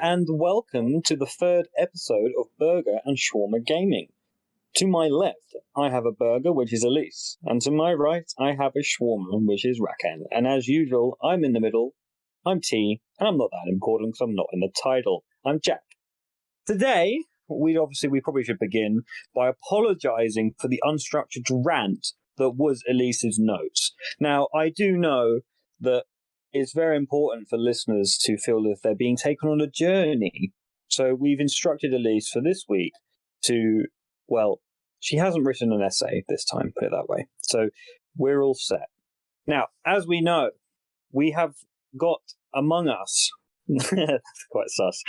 and welcome to the third episode of Burger and Shawarma Gaming. To my left, I have a burger, which is Elise, and to my right, I have a shawarma, which is Rakan. And as usual, I'm in the middle, I'm T, and I'm not that important because I'm not in the title. I'm Jack. Today, we probably should begin by apologising for the unstructured rant that was Elise's notes. Now, I do know that it's very important for listeners to feel that they're being taken on a journey. So we've instructed Elise for this week to, well, she hasn't written an essay this time, put it that way. So we're all set. Now, as we know, we have got among us, that's quite sus.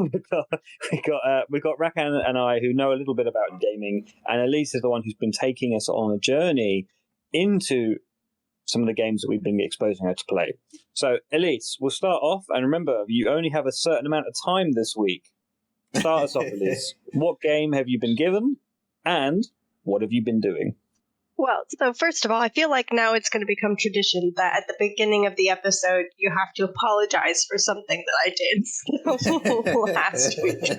we got Rakan and I who know a little bit about gaming, and Elise is the one who's been taking us on a journey into some of the games that we've been exposing her to play. So, Elise, we'll start off, and remember, you only have a certain amount of time this week. Start us off, Elise. What game have you been given, and what have you been doing? Well, so first of all, I feel like now it's going to become tradition that at the beginning of the episode, you have to apologize for something that I did last week.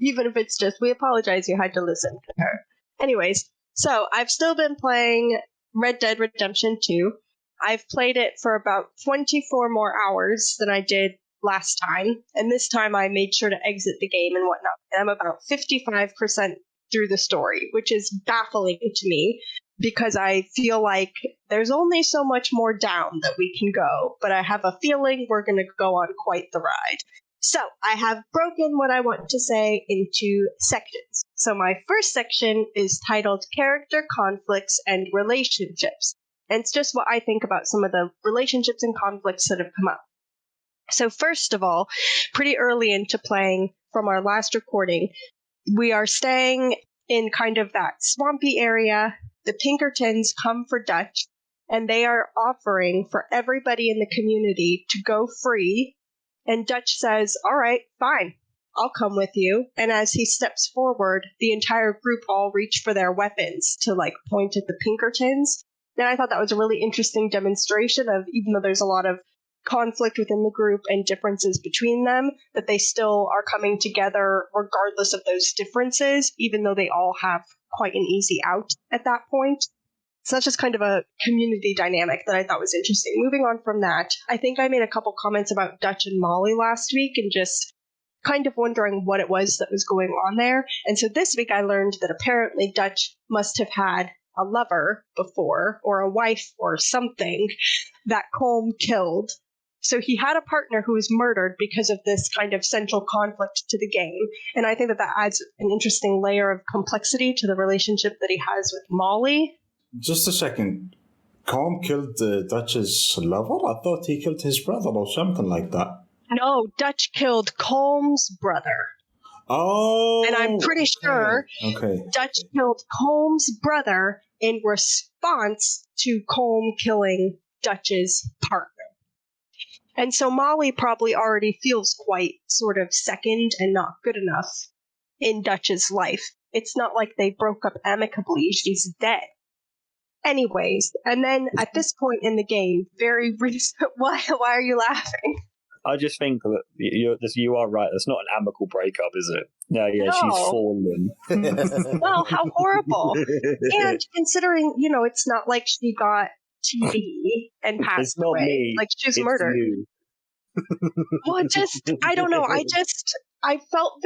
Even if it's just, we apologize, you had to listen to her. Anyways, so I've still been playing Red Dead Redemption 2. I've played it for about 24 more hours than I did last time, and this time I made sure to exit the game and whatnot. And I'm about 55% through the story, which is baffling to me because I feel like there's only so much more down that we can go, but I have a feeling we're going to go on quite the ride. So I have broken what I want to say into sections. So my first section is titled Character Conflicts and Relationships. And it's just what I think about some of the relationships and conflicts that have come up. So first of all, pretty early into playing from our last recording, we are staying in kind of that swampy area. The Pinkertons come for Dutch, and they are offering for everybody in the community to go free. And Dutch says, all right, fine, I'll come with you. And as he steps forward, the entire group all reach for their weapons to point at the Pinkertons. And I thought that was a really interesting demonstration of, even though there's a lot of conflict within the group and differences between them, that they still are coming together regardless of those differences, even though they all have quite an easy out at that point. So that's just kind of a community dynamic that I thought was interesting. Moving on from that, I think I made a couple comments about Dutch and Molly last week and just kind of wondering what it was that was going on there. And so this week I learned that apparently Dutch must have had a lover before, or a wife or something, that Colm killed. So he had a partner who was murdered because of this kind of central conflict to the game. And I think that adds an interesting layer of complexity to the relationship that he has with Molly. Just a second. Colm killed Dutch's lover? I thought he killed his brother or something like that. No, Dutch killed Colm's brother. Oh! And I'm pretty sure Dutch killed Colm's brother in response to Colm killing Dutch's partner. And so Molly probably already feels quite sort of second and not good enough in Dutch's life. It's not like they broke up amicably. She's dead. Anyways, and then at this point in the game, very recent. Why are you laughing? I just think that you are right. It's not an amicable breakup, is it? No, No. She's fallen. Well, how horrible. And considering, it's not like she got TB and passed It's not away. me. Like she was It's murdered. you. Well, I don't know. I felt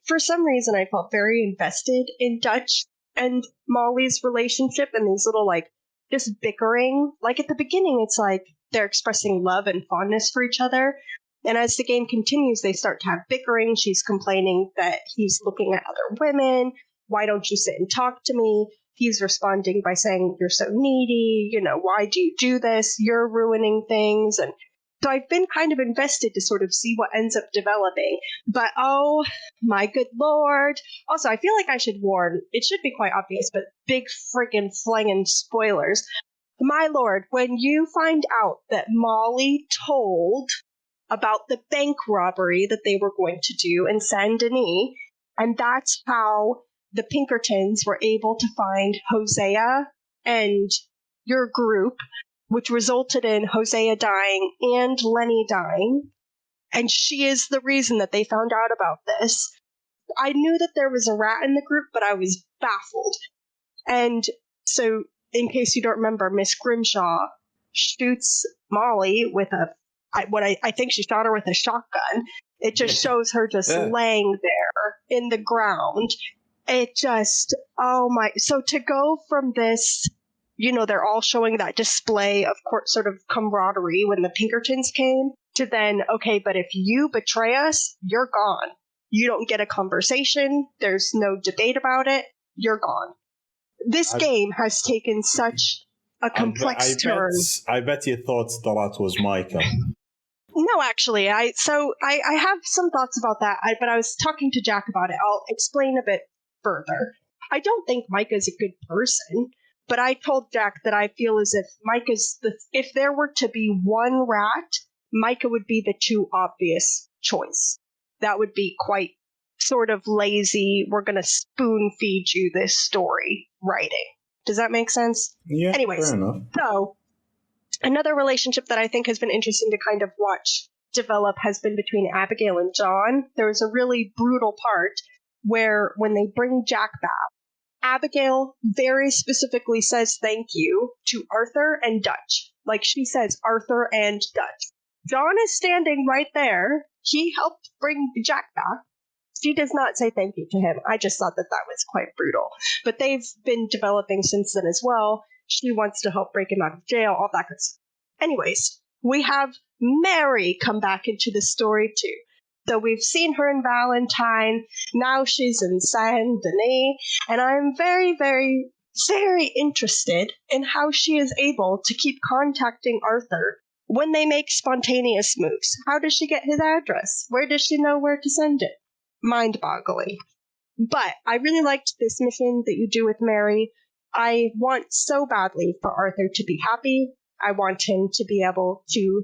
for some reason, I felt very invested in Dutch and Molly's relationship and these little, just bickering. Like at the beginning, it's like they're expressing love and fondness for each other. And as the game continues, they start to have bickering. She's complaining that he's looking at other women. Why don't you sit and talk to me? He's responding by saying, you're so needy. Why do you do this? You're ruining things. And so I've been kind of invested to sort of see what ends up developing. But oh my good lord. Also, I feel like I should warn, it should be quite obvious, but big friggin' flingin' spoilers. My lord, when you find out that Molly told about the bank robbery that they were going to do in Saint Denis, and that's how the Pinkertons were able to find Hosea and your group, which resulted in Hosea dying and Lenny dying. and she is the reason that they found out about this. I knew that there was a rat in the group, but I was baffled. And so, in case you don't remember, Miss Grimshaw shoots Molly with I think she shot her with a shotgun. It just shows her just laying there in the ground. It just, oh my, so to go from this, they're all showing that display of sort of camaraderie when the Pinkertons came, to then, okay, but if you betray us, you're gone. You don't get a conversation. There's no debate about it. You're gone. This game has taken such a complex turn. I bet you thought that was Micah. No, actually, I have some thoughts about that, but I was talking to Jack about it. I'll explain a bit further. I don't think Micah's a good person, but I told Jack that I feel as if if there were to be one rat, Micah would be the too obvious choice. That would be quite sort of lazy, we're going to spoon feed you this story writing. Does that make sense? Yeah, anyways, fair enough. So, another relationship that I think has been interesting to kind of watch develop has been between Abigail and John. There was a really brutal part where when they bring Jack back, Abigail very specifically says thank you to Arthur and Dutch. Like, she says Arthur and Dutch. John is standing right there. He helped bring Jack back. She does not say thank you to him. I just thought that was quite brutal. But they've been developing since then as well. She wants to help break him out of jail, all that good stuff. Anyways, we have Mary come back into the story too. So we've seen her in Valentine. Now she's in Saint Denis. And I'm very, very, very interested in how she is able to keep contacting Arthur when they make spontaneous moves. How does she get his address? Where does she know where to send it? Mind-boggling. But I really liked this mission that you do with Mary. I want so badly for Arthur to be happy. I want him to be able to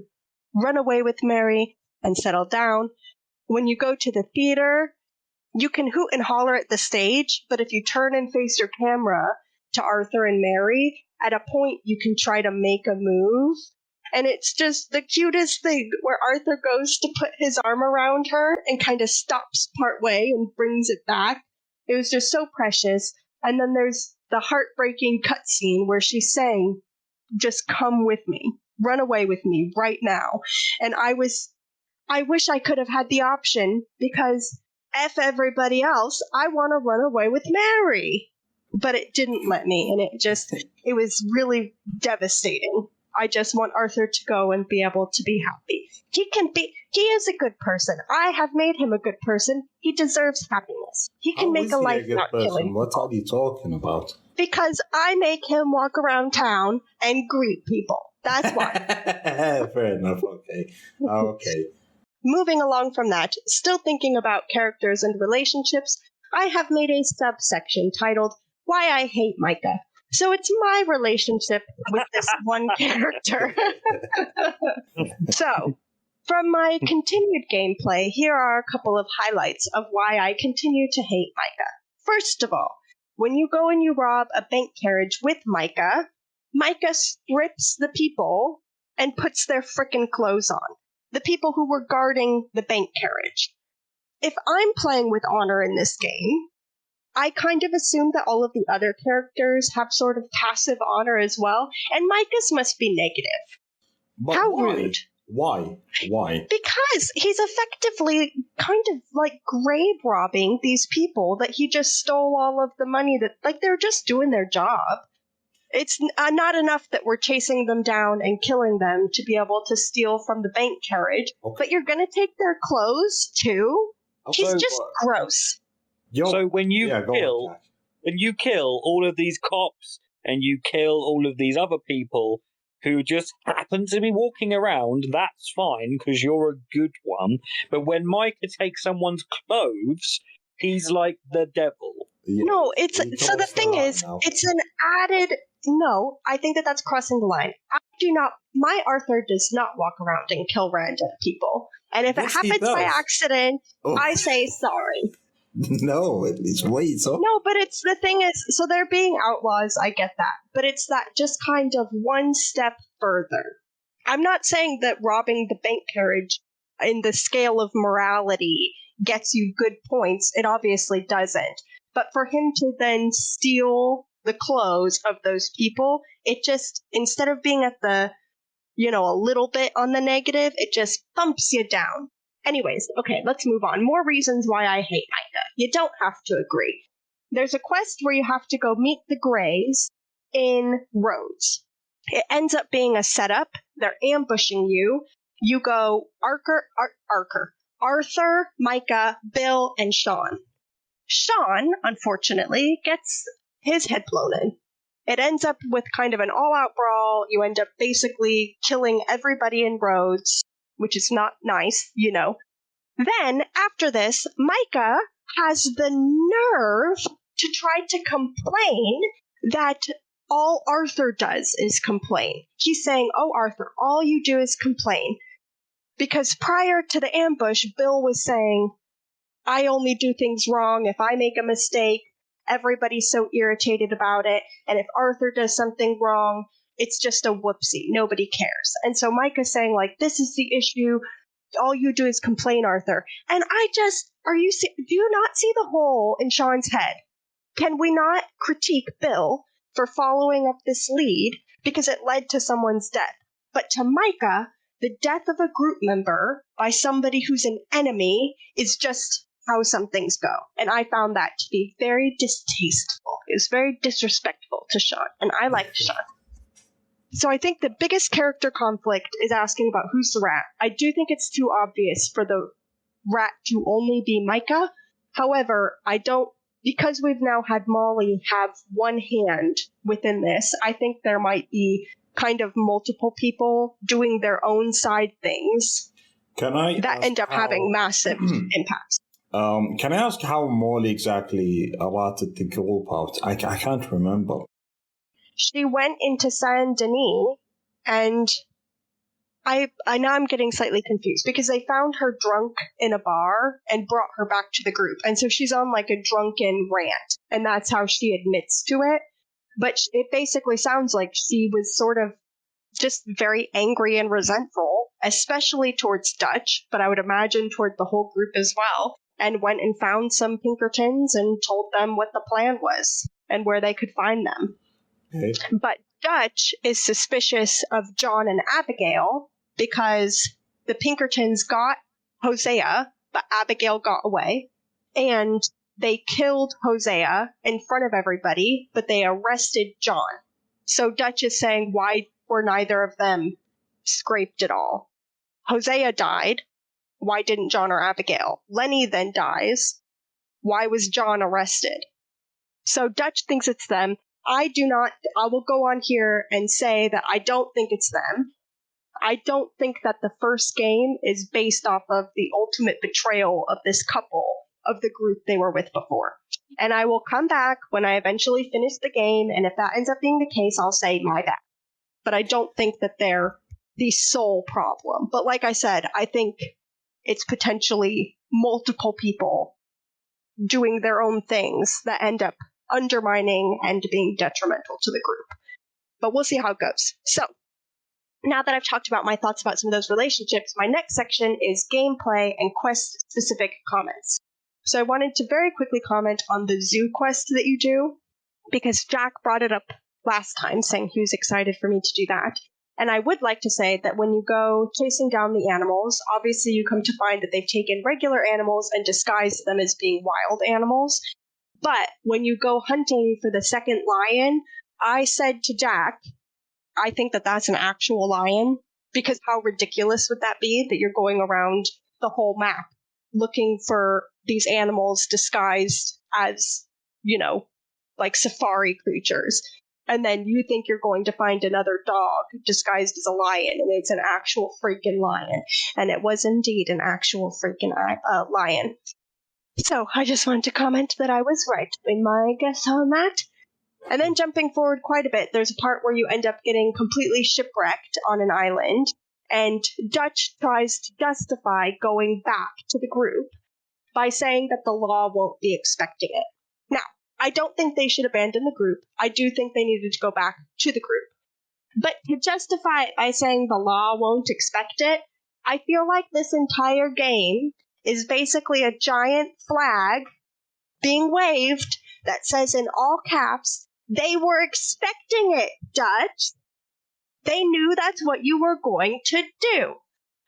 run away with Mary and settle down. When you go to the theater, you can hoot and holler at the stage, but if you turn and face your camera to Arthur and Mary, at a point you can try to make a move. And it's just the cutest thing where Arthur goes to put his arm around her and kind of stops partway and brings it back. It was just so precious. And then there's the heartbreaking cutscene where she's saying, just come with me, run away with me right now. And I wish I could have had the option, because F everybody else, I want to run away with Mary. But it didn't let me, and it was really devastating. I just want Arthur to go and be able to be happy. He is a good person. I have made him a good person. He deserves happiness. He can make a life not killing. What are you talking about? Because I make him walk around town and greet people. That's why. Fair enough, okay. Moving along from that, still thinking about characters and relationships, I have made a subsection titled, Why I Hate Micah. So it's my relationship with this one character. So, from my continued gameplay, here are a couple of highlights of why I continue to hate Micah. First of all, when you go and you rob a bank carriage with Micah, Micah strips the people and puts their frickin' clothes on. The people who were guarding the bank carriage. If I'm playing with honor in this game, I kind of assume that all of the other characters have sort of passive honor as well, and Micah's must be negative. But how why? rude. Why? Because he's effectively kind of like grave robbing these people that he just stole all of the money that, like, they're just doing their job. It's not enough that we're chasing them down and killing them to be able to steal from the bank carriage, but you're going to take their clothes too? He's just gross. So when you kill all of these cops and you kill all of these other people who just happen to be walking around, that's fine because you're a good one. But when Micah takes someone's clothes, he's like the devil. Yeah. No, it's so the thing is, it's an added. No, I think that's crossing the line. My Arthur does not walk around and kill random people. And if it happens by accident, I say sorry. No, it's wait. So no, but it's the thing is, so they're being outlaws. I get that, but it's that just kind of one step further. I'm not saying that robbing the bank carriage in the scale of morality gets you good points, it obviously doesn't. But for him to then steal the clothes of those people, it just, instead of being at the, a little bit on the negative, it just thumps you down. Anyways, okay, let's move on. More reasons why I hate Micah. You don't have to agree. There's a quest where you have to go meet the Greys in Rhodes. It ends up being a setup. They're ambushing you. You go Arthur, Micah, Bill, and Sean. Sean, unfortunately, gets his head blown in. It ends up with kind of an all-out brawl. You end up basically killing everybody in Rhodes, which is not nice, Then, after this, Micah has the nerve to try to complain that all Arthur does is complain. He's saying, "Oh, Arthur, all you do is complain." Because prior to the ambush, Bill was saying, "I only do things wrong. If I make a mistake, everybody's so irritated about it. And if Arthur does something wrong, it's just a whoopsie. Nobody cares." And so Micah's saying, this is the issue. All you do is complain, Arthur. And do you not see the hole in Sean's head? Can we not critique Bill for following up this lead because it led to someone's death? But to Micah, the death of a group member by somebody who's an enemy is just how some things go. And I found that to be very distasteful. It was very disrespectful to Sean, and I liked Sean. So I think the biggest character conflict is asking about who's the rat. I do think it's too obvious for the rat to only be Micah. However, because we've now had Molly have one hand within this, I think there might be kind of multiple people doing their own side things that end up having massive impacts. Can I ask how Molly exactly allotted the group out? I can't remember. She went into Saint Denis, and I now I'm getting slightly confused because they found her drunk in a bar and brought her back to the group. And so she's on a drunken rant, and that's how she admits to it. But it basically sounds like she was sort of just very angry and resentful, especially towards Dutch, but I would imagine toward the whole group as well, and went and found some Pinkertons and told them what the plan was and where they could find them. Okay. But Dutch is suspicious of John and Abigail because the Pinkertons got Hosea, but Abigail got away, and they killed Hosea in front of everybody, but they arrested John. So Dutch is saying, why were neither of them scraped at all? Hosea died. Why didn't John or Abigail? Lenny then dies. Why was John arrested? So Dutch thinks it's them. I will go on here and say that I don't think it's them. I don't think that the first game is based off of the ultimate betrayal of this couple of the group they were with before. And I will come back when I eventually finish the game, and if that ends up being the case, I'll say my bad. But I don't think that they're the sole problem. But like I said, I think it's potentially multiple people doing their own things that end up undermining and being detrimental to the group. But we'll see how it goes. So, now that I've talked about my thoughts about some of those relationships, my next section is gameplay and quest-specific comments. So I wanted to very quickly comment on the zoo quest that you do, because Jack brought it up last time, saying he was excited for me to do that. And I would like to say that when you go chasing down the animals, obviously you come to find that they've taken regular animals and disguised them as being wild animals. But when you go hunting for the second lion, I said to Jack, I think that that's an actual lion, because how ridiculous would that be that you're going around the whole map looking for these animals disguised as, like safari creatures. And then you think you're going to find another dog disguised as a lion, and it's an actual freaking lion. And it was indeed an actual freaking lion. So I just wanted to comment that I was right in my guess on that. And then jumping forward quite a bit, there's a part where you end up getting completely shipwrecked on an island, and Dutch tries to justify going back to the group by saying that the law won't be expecting it. Now, I don't think they should abandon the group. I do think they needed to go back to the group. But to justify it by saying the law won't expect it, I feel like this entire game is basically a giant flag being waved that says in all caps, they were expecting it, Dutch. They knew that's what you were going to do.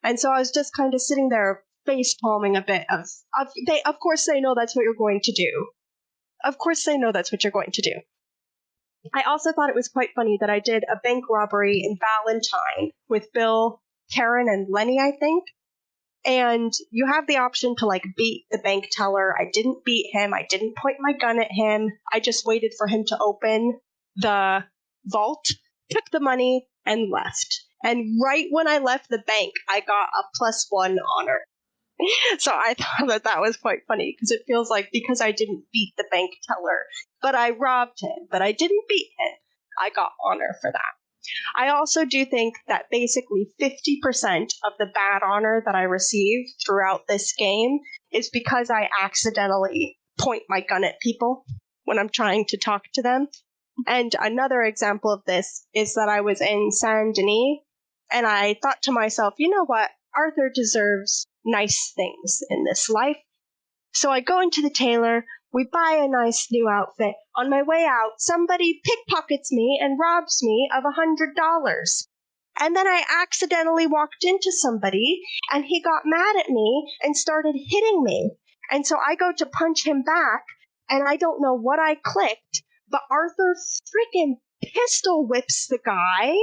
And so I was just kind of sitting there face palming a bit of course they know that's what you're going to do. Of course they know that's what you're going to do. I also thought it was quite funny that I did a bank robbery in Valentine with Bill, Karen, and Lenny, I think. And you have the option to beat the bank teller. I didn't beat him. I didn't point my gun at him. I just waited for him to open the vault, took the money, and left. And right when I left the bank, I got a +1 honor. So I thought that was quite funny because it feels like because I didn't beat the bank teller, but I robbed him, but I didn't beat him, I got honor for that. I also do think that basically 50% of the bad honor that I receive throughout this game is because I accidentally point my gun at people when I'm trying to talk to them. And another example of this is that I was in Saint Denis and I thought to myself, you know what? Arthur deserves nice things in this life. So I go into the tailor, we buy a nice new outfit. On my way out, somebody pickpockets me and robs me of $100. And then I accidentally walked into somebody and he got mad at me and started hitting me. And so I go to punch him back and I don't know what I clicked, but Arthur freaking pistol whips the guy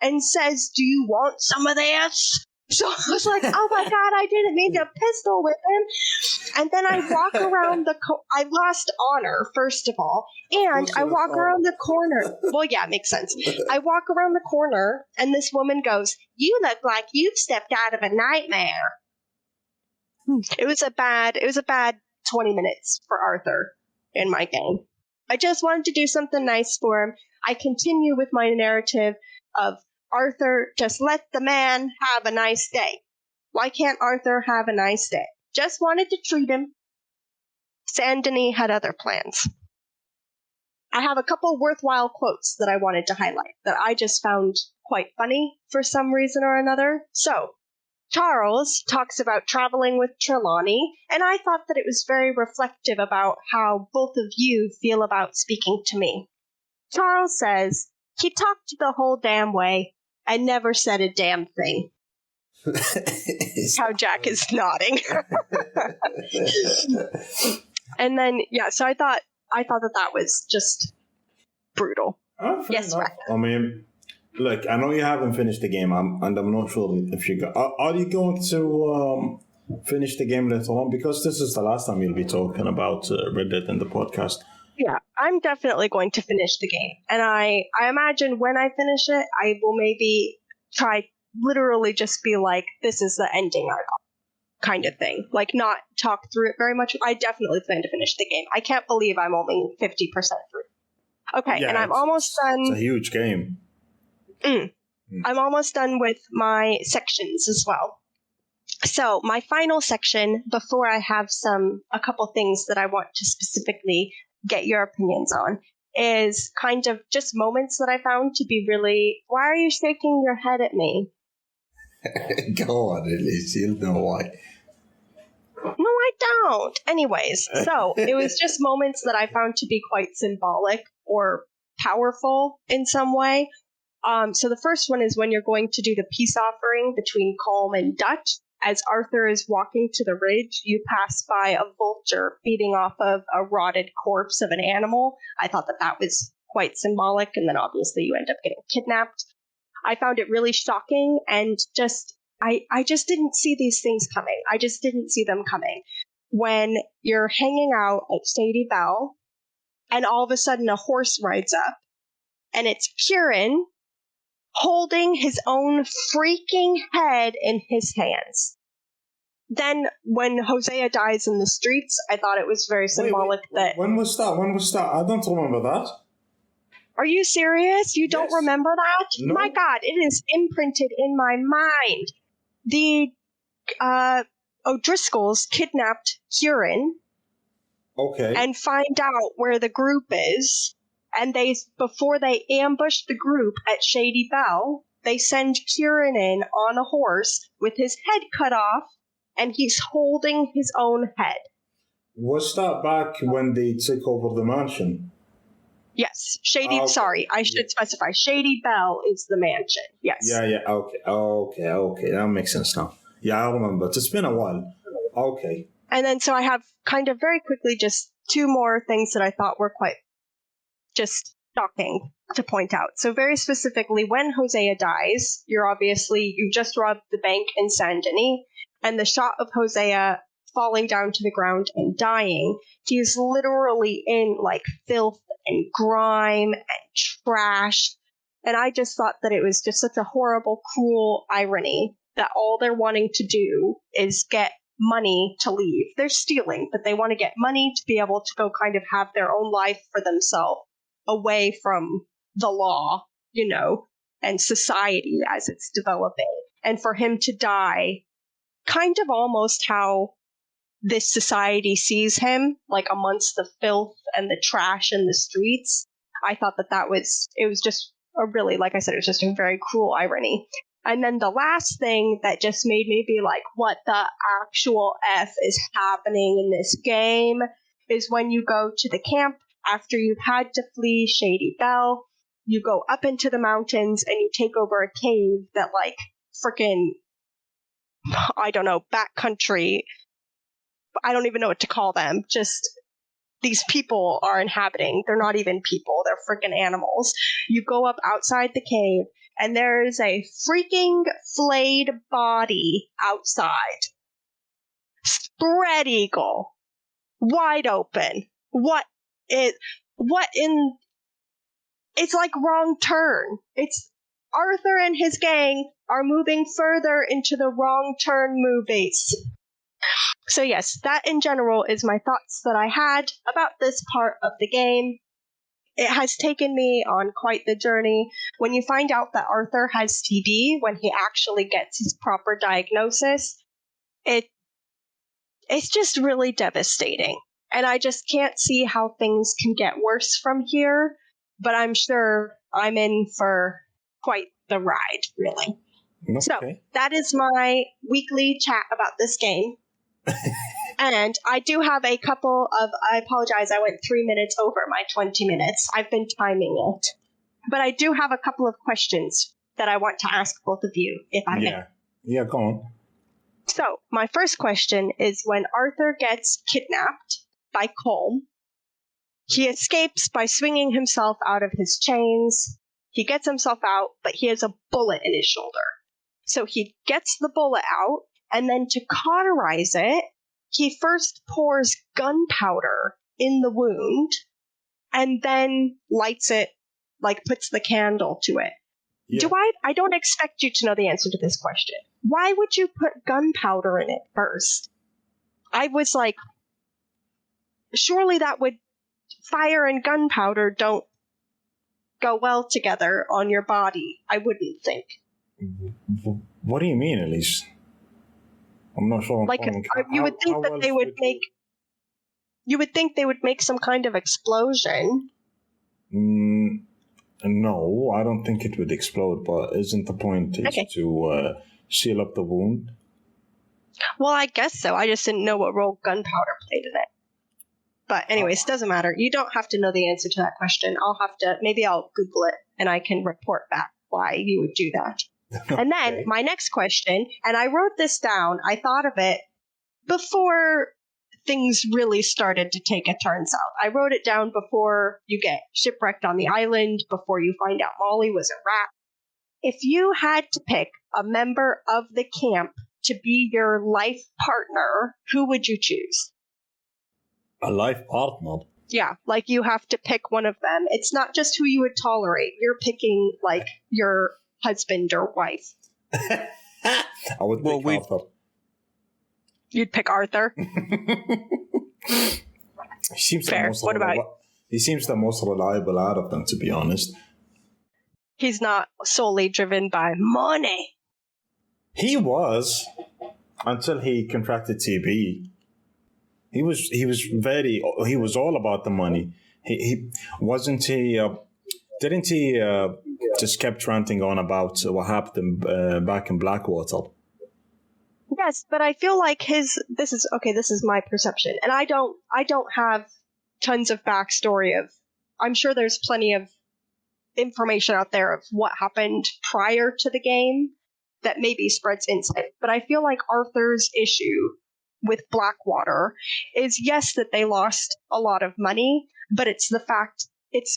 and says, "Do you want some of this?" So I was like, oh my God, I didn't mean to pistol whip him. And then I walk around I lost honor, first of all. And I walk around the corner. Well, yeah, it makes sense. I walk around the corner and this woman goes, "You look like you've stepped out of a nightmare." It was a bad 20 minutes for Arthur in my game. I just wanted to do something nice for him. I continue with my narrative of Arthur, just let the man have a nice day. Why can't Arthur have a nice day? Just wanted to treat him. Saint Denis had other plans. I have a couple worthwhile quotes that I wanted to highlight that I just found quite funny for some reason or another. So, Charles talks about traveling with Trelawney, and I thought that it was very reflective about how both of you feel about speaking to me. Charles says, "He talked the whole damn way. I never said a damn thing." How Jack is nodding. And then, yeah, so I thought that was just brutal. Yes, right. I mean, look, I know you haven't finished the game, and I'm not sure if you got. Are you going to finish the game later on? Because this is the last time you'll be talking about Red Dead in the podcast. Yeah, I'm definitely going to finish the game. And I imagine when I finish it, I will maybe try literally just be like, this is the ending I got, kind of thing. Like, not talk through it very much. I definitely plan to finish the game. I can't believe I'm only 50% through. Okay, yeah, and I'm almost done. It's a huge game. I'm almost done with my sections as well. So my final section, before I have a couple things that I want to specifically get your opinions on, is kind of just moments that I found to be really, why are you shaking your head at me? Go on, Elise, you'll know why. No, I don't. Anyways, so it was just moments that I found to be quite symbolic or powerful in some way. So the first one is when you're going to do the peace offering between Calm and Dutch. As Arthur is walking to the ridge, you pass by a vulture feeding off of a rotted corpse of an animal. I thought that was quite symbolic, and then obviously you end up getting kidnapped. I found it really shocking, and I just didn't see these things coming. I just didn't see them coming. When you're hanging out at Shady Bell, and all of a sudden a horse rides up, and it's Kieran holding his own freaking head in his hands. Then, when Hosea dies in the streets, I thought it was very symbolic that... When was that? I don't remember that. Are you serious? You don't remember that? No. My God, it is imprinted in my mind. The O'Driscolls kidnapped Kieran. Okay. And find out where the group is. And before they ambushed the group at Shady Bell, they send Kieran in on a horse with his head cut off, and he's holding his own head. Was that back when they took over the mansion? Yes, sorry, I should specify. Shady Belle is the mansion. Yes. Yeah, okay. That makes sense now. Yeah, I remember. It's been a while. Okay. And then so I have kind of very quickly just two more things that I thought were quite just shocking to point out. So very specifically, when Hosea dies, you just robbed the bank in Saint Denis, and the shot of Hosea falling down to the ground and dying, he's literally in like filth and grime and trash. And I just thought that it was just such a horrible, cruel irony that all they're wanting to do is get money to leave. They're stealing, but they want to get money to be able to go kind of have their own life for themselves away from the law, and society as it's developing. And for him to die, kind of almost how this society sees him, like amongst the filth and the trash in the streets. I thought it was just a really, like I said, it was just a very cruel irony. And then the last thing that just made me be like, what the actual F is happening in this game is when you go to the camp after you've had to flee Shady Belle, you go up into the mountains and you take over a cave that like freaking, I don't know, backcountry, I don't even know what to call them, just these people are inhabiting. They're not even people, they're freaking animals. You go up outside the cave and there is a freaking flayed body outside. Spread eagle. Wide open. It's like wrong turn. It's Arthur and his gang are moving further into the wrong turn movies. So yes, that in general is my thoughts that I had about this part of the game. It has taken me on quite the journey. When you find out that Arthur has TB, when he actually gets his proper diagnosis, it's just really devastating. And I just can't see how things can get worse from here, but I'm sure I'm in for quite the ride, really. Okay. So that is my weekly chat about this game. And I do have a couple of, I apologize, I went 3 minutes over my 20 minutes. I've been timing it. But I do have a couple of questions that I want to ask both of you, if I may. Yeah, go on. So, my first question is when Arthur gets kidnapped by Colm, he escapes by swinging himself out of his chains. He gets himself out, but he has a bullet in his shoulder. So he gets the bullet out, and then to cauterize it, he first pours gunpowder in the wound, and then lights it, like puts the candle to it. Yeah. I don't expect you to know the answer to this question. Why would you put gunpowder in it first? I was like, surely that would, fire and gunpowder don't go well together on your body, I wouldn't think. What do you mean, Elise? I'm not sure. Like, you would think that they would make. You would think they would make some kind of explosion. No, I don't think it would explode. But isn't the point to seal up the wound? Well, I guess so. I just didn't know what role gunpowder played in it. But anyways, doesn't matter. You don't have to know the answer to that question. Maybe I'll Google it and I can report back why you would do that. Okay. And then my next question, and I wrote this down, I thought of it before things really started to take a turn south. I wrote it down before you get shipwrecked on the island, before you find out Molly was a rat. If you had to pick a member of the camp to be your life partner, who would you choose? A life partner? Yeah, like you have to pick one of them. It's not just who you would tolerate. You're picking like your husband or wife. I would pick Arthur. You'd pick Arthur? He seems fair. What about you? He seems the most reliable out of them, to be honest. He's not solely driven by money. He was, until he contracted TB. He was all about the money. He wasn't he. Didn't he just kept ranting on about what happened back in Blackwater. Yes, but I feel like this is my perception, and I don't have tons of backstory of. I'm sure there's plenty of information out there of what happened prior to the game that maybe spreads insight. But I feel like Arthur's issue with Blackwater is, yes, that they lost a lot of money, but it's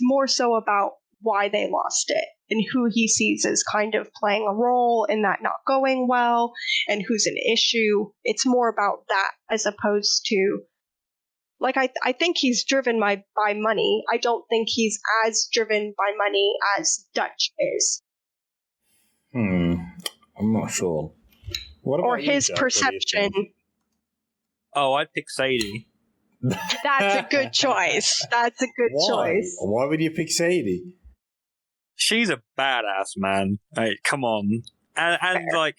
more so about why they lost it and who he sees as kind of playing a role in that not going well and who's an issue. It's more about that as opposed to, like, I think he's driven by money. I don't think he's as driven by money as Dutch is. I'm not sure. What about or his Jack? perception. Oh, I'd pick Sadie. That's a good choice. That's a good choice. Why would you pick Sadie? She's a badass, man. Hey, come on. And like,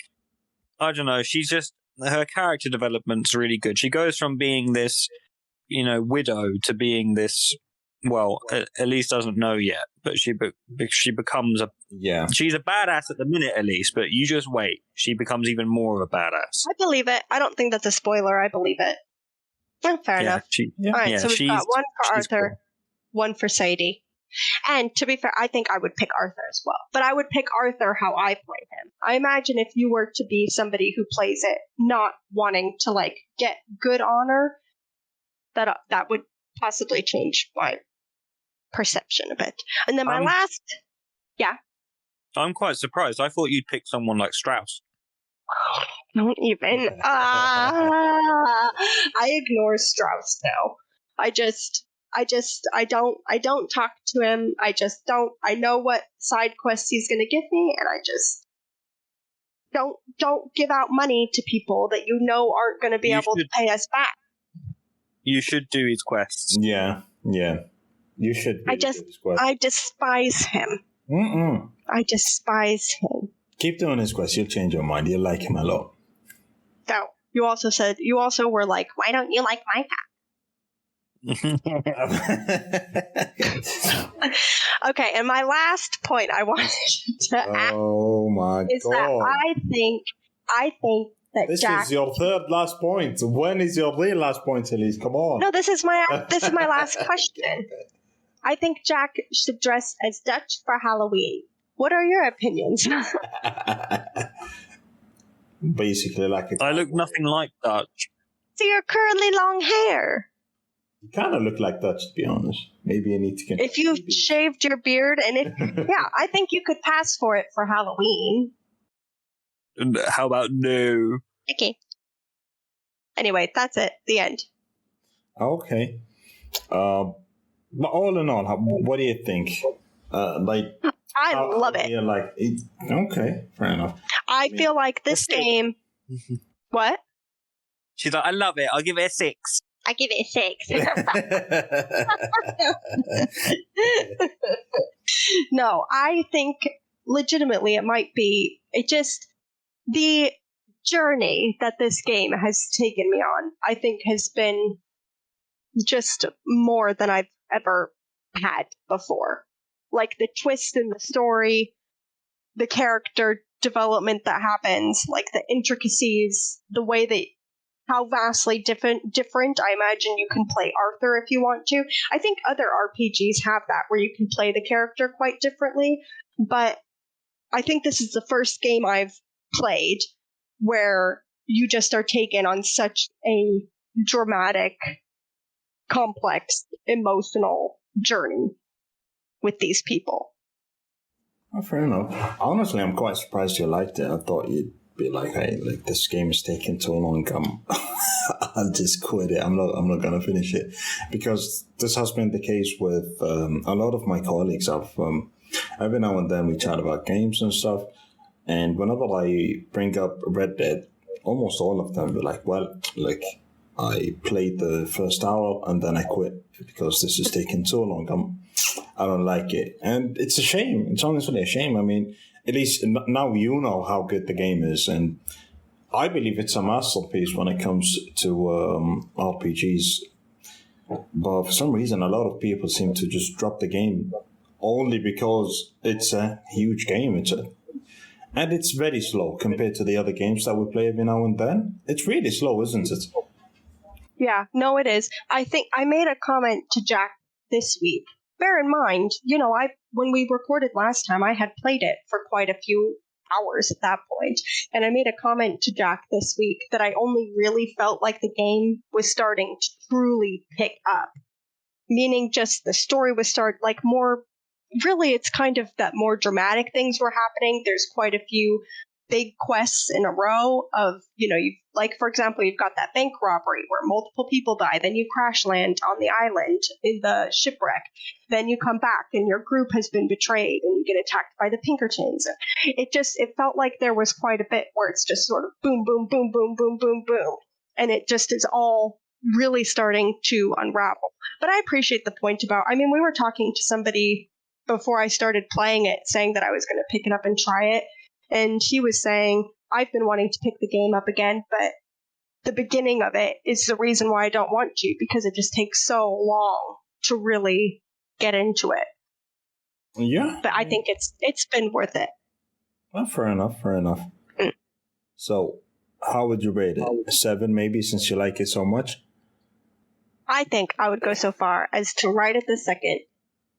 I don't know, she's just, her character development's really good. She goes from being this, widow to being this, well, Elise doesn't know yet, but she becomes she's a badass at the minute, Elise, but you just wait. She becomes even more of a badass. I believe it. I don't think that's a spoiler. I believe it. Oh, fair enough. All right, so we've got one for Arthur, cool. One for Sadie. And to be fair, I think I would pick Arthur as well. But I would pick Arthur how I play him. I imagine if you were to be somebody who plays it not wanting to, like, get good honor, that would possibly change my perception a bit. And then my last... Yeah? I'm quite surprised. I thought you'd pick someone like Strauss. Don't even. I ignore Strauss now. I don't talk to him. I just don't. I know what side quests he's going to give me, and I just don't give out money to people that you know aren't going to be able to pay us back. You should do his quests. Yeah. You should. I despise him. I despise him. Keep doing his quests. You'll change your mind. You'll like him a lot. No, you also were like, why don't you like my cat? Okay, and my last point I wanted to add is that I think that this Jack is your third last point. When is your real last point, Elise? Come on. No, this is my last question. I think Jack should dress as Dutch for Halloween. What are your opinions? Basically, like I look nothing like Dutch. So your curly long hair. You kind of look like Dutch, to be honest. Maybe you need to. If you shaved your beard, and I think you could pass for it for Halloween. How about no? Okay. Anyway, that's it. The end. Okay. But all in all, what do you think? I love it. Okay, fair enough. I feel like this game... What? She's like, I love it. I'll give it a 6. I give it a 6. No, I think legitimately it might be... The journey that this game has taken me on, I think, has been just more than I've ever had before. Like the twist in the story, the character development that happens, like the intricacies, the way that how vastly different I imagine you can play Arthur if you want to. I think other RPGs have that where you can play the character quite differently, but I think this is the first game I've played where you just are taken on such a dramatic, complex, emotional journey with these people. Oh, fair enough. Honestly, I'm quite surprised you liked it. I thought you'd be like, hey, like this game is taking too long. I'll just quit it. I'm not gonna finish it, because this has been the case with a lot of my colleagues. Every now and then we chat about games and stuff, and whenever I bring up Red Dead, almost all of them be like, well, like I played the first hour and then I quit because this is taking too long. I don't like it. And it's a shame. It's honestly a shame. I mean, at least now you know how good the game is. And I believe it's a masterpiece when it comes to RPGs. But for some reason, a lot of people seem to just drop the game only because it's a huge game. And it's very slow compared to the other games that we play every now and then. It's really slow, isn't it? Yeah, no, it is. I think I made a comment to Jack this week. Bear in mind, when we recorded last time, I had played it for quite a few hours at that point, and I made a comment to Jack this week that I only really felt like the game was starting to truly pick up, meaning just the story was more. Really, it's kind of that more dramatic things were happening. There's quite a few big quests in a row of, for example, you've got that bank robbery where multiple people die, then you crash land on the island in the shipwreck, then you come back and your group has been betrayed and you get attacked by the Pinkertons. It felt like there was quite a bit where it's just sort of boom, boom, boom, boom, boom, boom, boom, and it just is all really starting to unravel. But I appreciate the point about, we were talking to somebody before I started playing it, saying that I was going to pick it up and try it. And he was saying, I've been wanting to pick the game up again, but the beginning of it is the reason why I don't want to, because it just takes so long to really get into it. Yeah. But I think it's been worth it. Well, fair enough. Mm. So, how would you rate it? A 7 maybe, since you like it so much? I think I would go so far as to right at the second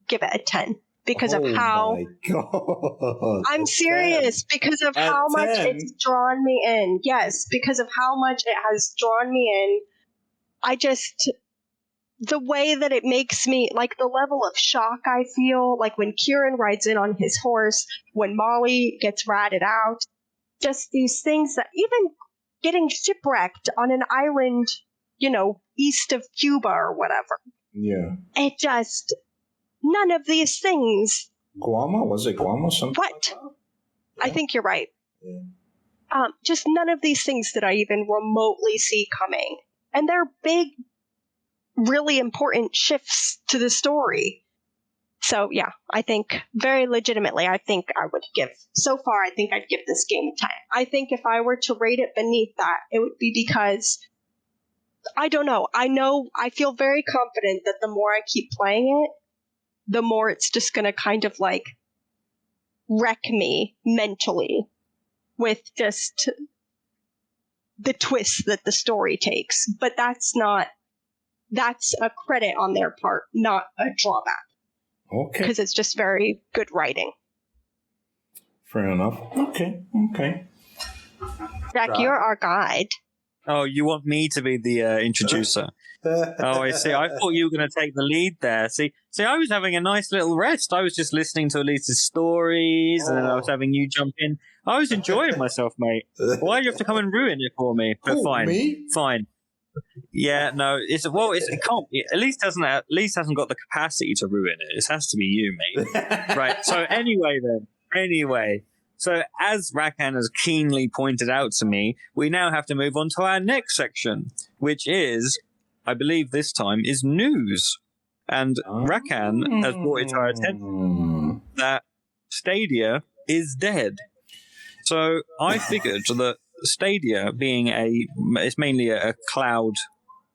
give it a 10. Because of how... Oh my God. I'm serious, because of how much it's drawn me in. Yes, because of how much it has drawn me in. The way that it makes me, the level of shock I feel, when Kieran rides in on his horse, when Molly gets ratted out, just these things that, even getting shipwrecked on an island, east of Cuba or whatever. Yeah. It just... None of these things. Guam? Was it Guam or something? What? Like that? Yeah. I think you're right. Yeah. Just none of these things that I even remotely see coming. And they're big, really important shifts to the story. So, yeah, I think very legitimately, I think I'd give this game a 10. I think if I were to rate it beneath that, it would be because, I don't know. I feel very confident that the more I keep playing it, the more it's just going to kind of wreck me mentally with just the twist that the story takes. But that's a credit on their part, not a drawback. Okay. Because it's just very good writing. Fair enough. Okay. Jack, you're our guide. Oh, you want me to be the introducer? Oh, I see. I thought you were going to take the lead there. See, I was having a nice little rest. I was just listening to Elise's stories, and then I was having you jump in. I was enjoying myself, mate. Why do you have to come and ruin it for me? But fine. Yeah, no, it can't. Elise hasn't got the capacity to ruin it. It has to be you, mate. Right. So anyway. So as Rakan has keenly pointed out to me, we now have to move on to our next section, which is, I believe this time, is news. And Rakan has brought it to our attention that Stadia is dead. So I figured that Stadia being it's mainly a cloud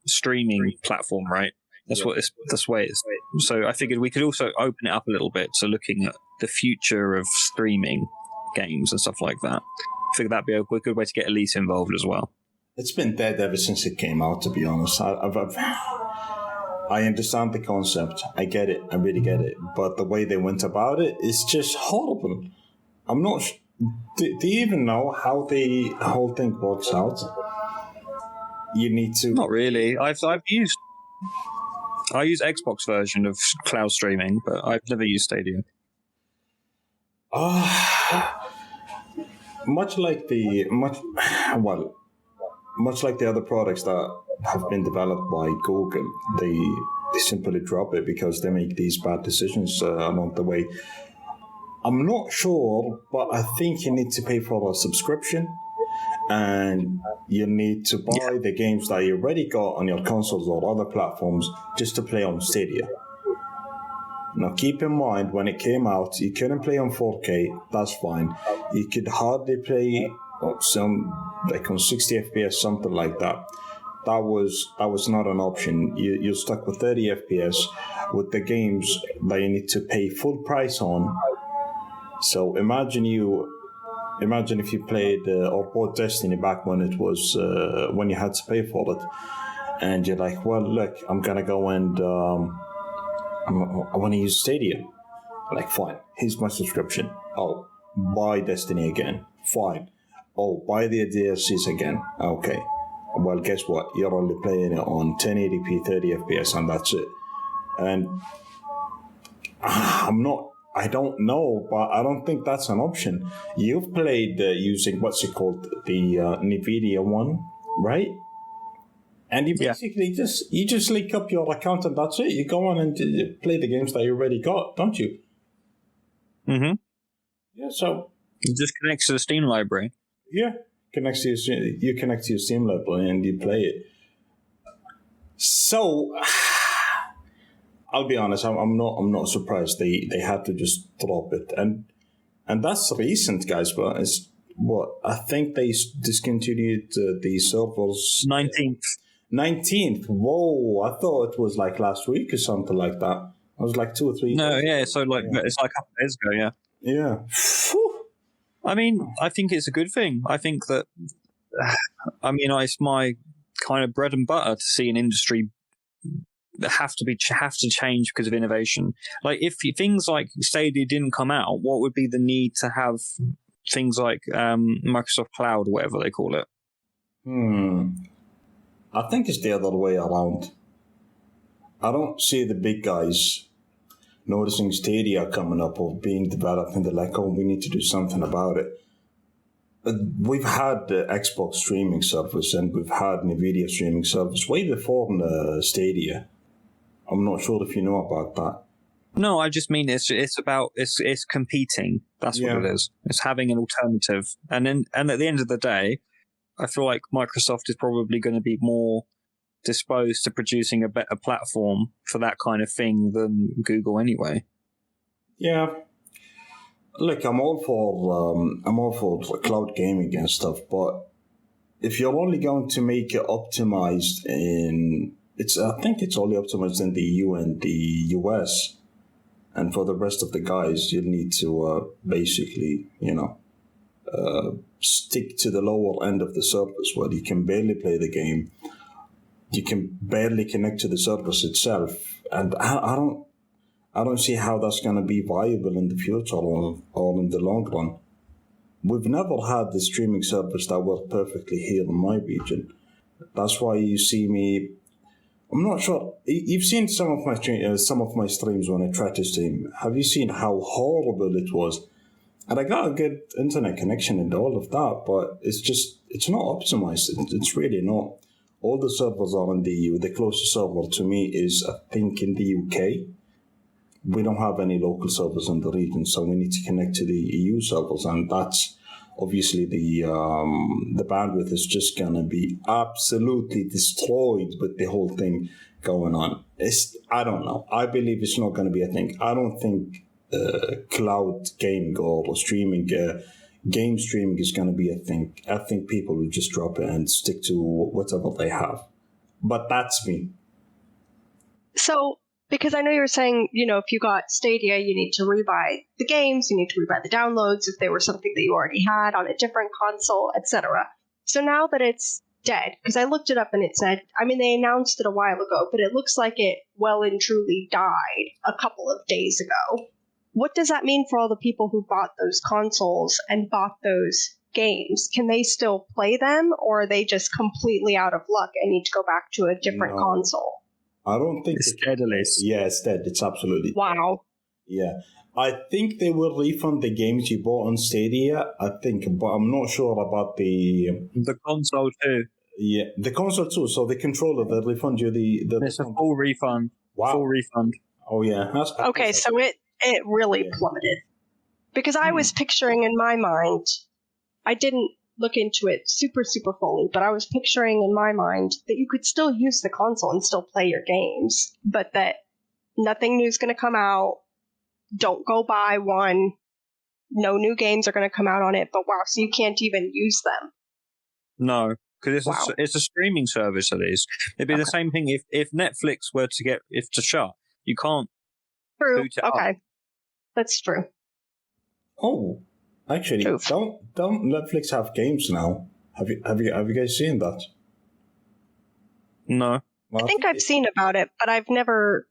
streaming platform, right? That's the way it is. So I figured we could also open it up a little bit to looking at the future of streaming games and stuff like that. I figured that'd be a good way to get Elise involved as well. It's been dead ever since it came out, to be honest. I understand the concept. I get it. I really get it. But the way they went about it is just horrible. I'm not... Do you even know how the whole thing works out? You need to... Not really. I use Xbox version of cloud streaming, but I've never used Stadia. Much like the other products that have been developed by Google, they simply drop it because they make these bad decisions along the way. I'm not sure, but I think you need to pay for a subscription, and you need to buy the games that you already got on your consoles or other platforms just to play on Stadia. Now, keep in mind, when it came out, you couldn't play on 4K. That's fine. You could hardly play on 60 FPS, something like that. that was not an option. You're stuck with 30 FPS with the games that you need to pay full price on. So imagine if you played or bought Destiny back when it was when you had to pay for it, and you're like, well, look, I'm gonna go and I want to use Stadia. Like, fine, here's my subscription. Oh, buy Destiny again. Fine. Oh, buy the DLCs again. Okay. Well, guess what? You're only playing it on 1080p, 30 FPS, and that's it. And I don't know, but I don't think that's an option. You've played using, what's it called? The NVIDIA one, right? And you basically just link up your account and that's it. You go on and play the games that you already got, don't you? Mm-hmm. Yeah, so... It just connects to the Steam library. Yeah, you connect to your Steam library and you play it. So, I'll be honest, I'm not surprised they had to just drop it. And that's recent, guys, but it's what? I think they discontinued the servers... 19th. Whoa, I thought it was like last week or something like that. It was like 2 or 3 No, days yeah, ago. so like it's like a couple of days ago, yeah. Yeah. I mean, I think it's a good thing. I think that, it's my kind of bread and butter to see an industry that have to change because of innovation. Like, if things like Stadia didn't come out, what would be the need to have things like Microsoft Cloud, or whatever they call it? I think it's the other way around. I don't see the big guys noticing Stadia coming up or being developed, and they're like, oh, we need to do something about it. We've had the Xbox streaming service and we've had NVIDIA streaming service way before Stadia. I'm not sure if you know about that. No, I just mean it's competing. That's what it is. It's having an alternative. And at the end of the day, I feel like Microsoft is probably going to be more disposed to producing a better platform for that kind of thing than Google anyway. Yeah. Look, I'm all for cloud gaming and stuff, but if you're only going to make it optimized I think it's only optimized in the EU and the US, and for the rest of the guys, you'll need to basically, stick to the lower end of the service where you can barely play the game. You can barely connect to the service itself, and I don't see how that's going to be viable in the future or in the long run. We've never had the streaming service that worked perfectly here in my region. That's why you see me. I'm not sure. You've seen some of my streams when I try to stream. Have you seen how horrible it was? And I got a good internet connection and all of that, but it's not optimized. It's really not. All the servers are in the EU. The closest server to me is, I think, in the UK. We don't have any local servers in the region, so we need to connect to the EU servers, and that's obviously the bandwidth is just gonna be absolutely destroyed with the whole thing going on. I don't know. I believe it's not going to be a thing. I don't think cloud gaming or streaming, game streaming is going to be a thing. I think people will just drop it and stick to whatever they have. But that's me. So, because I know you were saying, if you got Stadia, you need to rebuy the games, you need to rebuy the downloads if they were something that you already had on a different console, etc. So now that it's dead, because I looked it up and it said, they announced it a while ago, but it looks like it well and truly died a couple of days ago. What does that mean for all the people who bought those consoles and bought those games? Can they still play them, or are they just completely out of luck and need to go back to a different console? I don't think it's dead, Elise. Yeah, it's dead. It's absolutely wow. Yeah. I think they will refund the games you bought on Stadia, I think, but I'm not sure about the console too. Yeah, the console too. So the controller, they'll refund you the It's a full refund. Wow. Full refund. Oh yeah. Okay, so it really plummeted. Because I was picturing in my mind, I didn't look into it super, super fully, but I was picturing in my mind that you could still use the console and still play your games, but that nothing new is going to come out. Don't go buy one. No new games are going to come out on it, but wow, so you can't even use them. No, because it's a streaming service. At least it'd be the same thing if Netflix were to shut. You can't boot it up. That's true. Oh, actually, don't Netflix have games now? Have you guys seen that? No. Well, I think I've seen about it, but I've never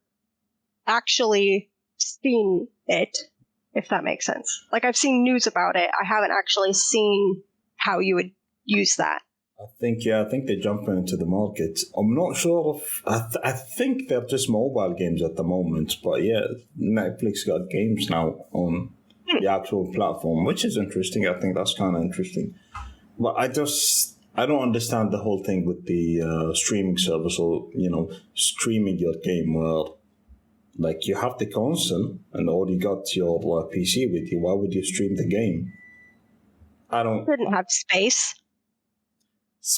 actually seen it, if that makes sense. Like, I've seen news about it. I haven't actually seen how you would use that. I think they're jumping into the market. I'm not sure if... I think they're just mobile games at the moment, but yeah, Netflix got games now on the actual platform, which is interesting. I think that's kind of interesting. But I don't understand the whole thing with the streaming service or, streaming your game where, like, you have the console and all you got your PC with you. Why would you stream the game? You didn't have space.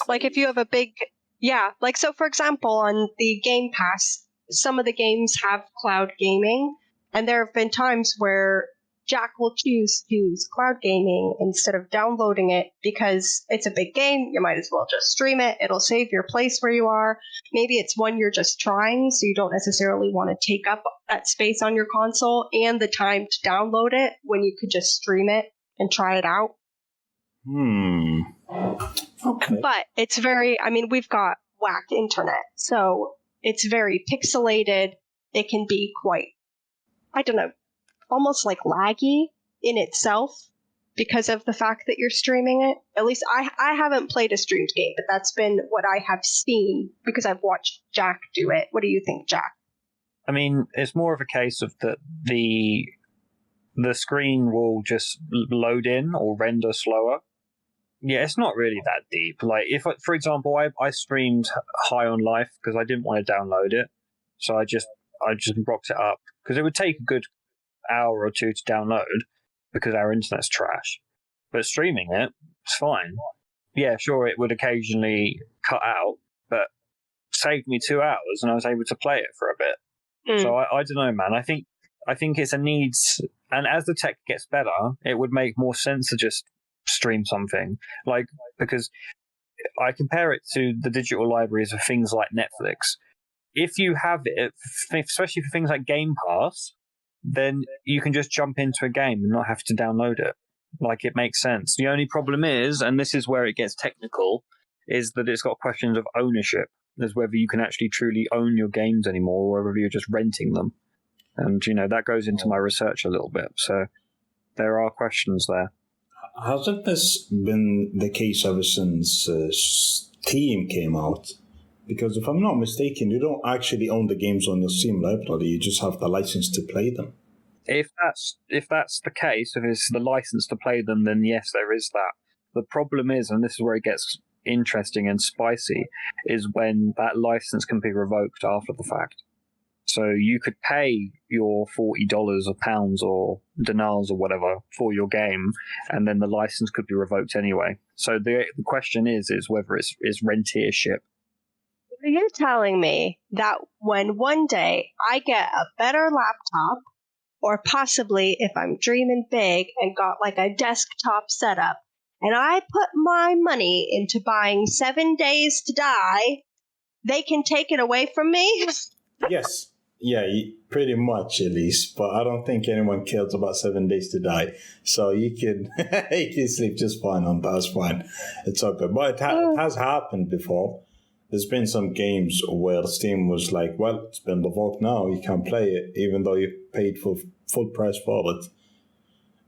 Like, if you have a big... Yeah, like, so, for example, on the Game Pass, some of the games have cloud gaming, and there have been times where Jack will choose to use cloud gaming instead of downloading it because it's a big game. You might as well just stream it. It'll save your place where you are. Maybe it's one you're just trying, so you don't necessarily want to take up that space on your console and the time to download it when you could just stream it and try it out. Okay. But it's we've got whack internet, so it's very pixelated. It can be quite, I don't know, almost like laggy in itself because of the fact that you're streaming it. At least I haven't played a streamed game, but that's been what I have seen because I've watched Jack do it. What do you think, Jack? I mean, it's more of a case of that the screen will just load in or render slower. Yeah, it's not really that deep. Like, if, for example, I streamed High on Life because I didn't want to download it, so I just rocked it up because it would take a good hour or two to download because our internet's trash. But streaming it's fine. Yeah, sure, it would occasionally cut out, but saved me 2 hours and I was able to play it for a bit. So I don't know, man. I think it's a needs, and as the tech gets better, it would make more sense to just stream something, like, because I compare it to the digital libraries of things like Netflix. If you have it, especially for things like Game Pass, then you can just jump into a game and not have to download it. Like, it makes sense. The only problem is, and this is where it gets technical, is that it's got questions of ownership, as whether you can actually truly own your games anymore or whether you're just renting them. And, that goes into my research a little bit. So there are questions there. Hasn't this been the case ever since Steam came out? Because if I'm not mistaken, you don't actually own the games on your Steam library. You just have the license to play them. If that's the case, if it's the license to play them, then yes, there is that. The problem is, and this is where it gets interesting and spicy, is when that license can be revoked after the fact. So you could pay your $40 or pounds or dinars or whatever for your game, and then the license could be revoked anyway. So the question is whether it's rentiership. Are you telling me that when one day I get a better laptop, or possibly if I'm dreaming big and got like a desktop setup, and I put my money into buying 7 Days to Die, they can take it away from me? Yes. Yeah, pretty much, Elise. But I don't think anyone cares about 7 Days to Die. So you can sleep just fine on that. That's fine. It's okay. But it has happened before. There's been some games where Steam was like, well, it's been revoked now. You can't play it, even though you paid full price for it.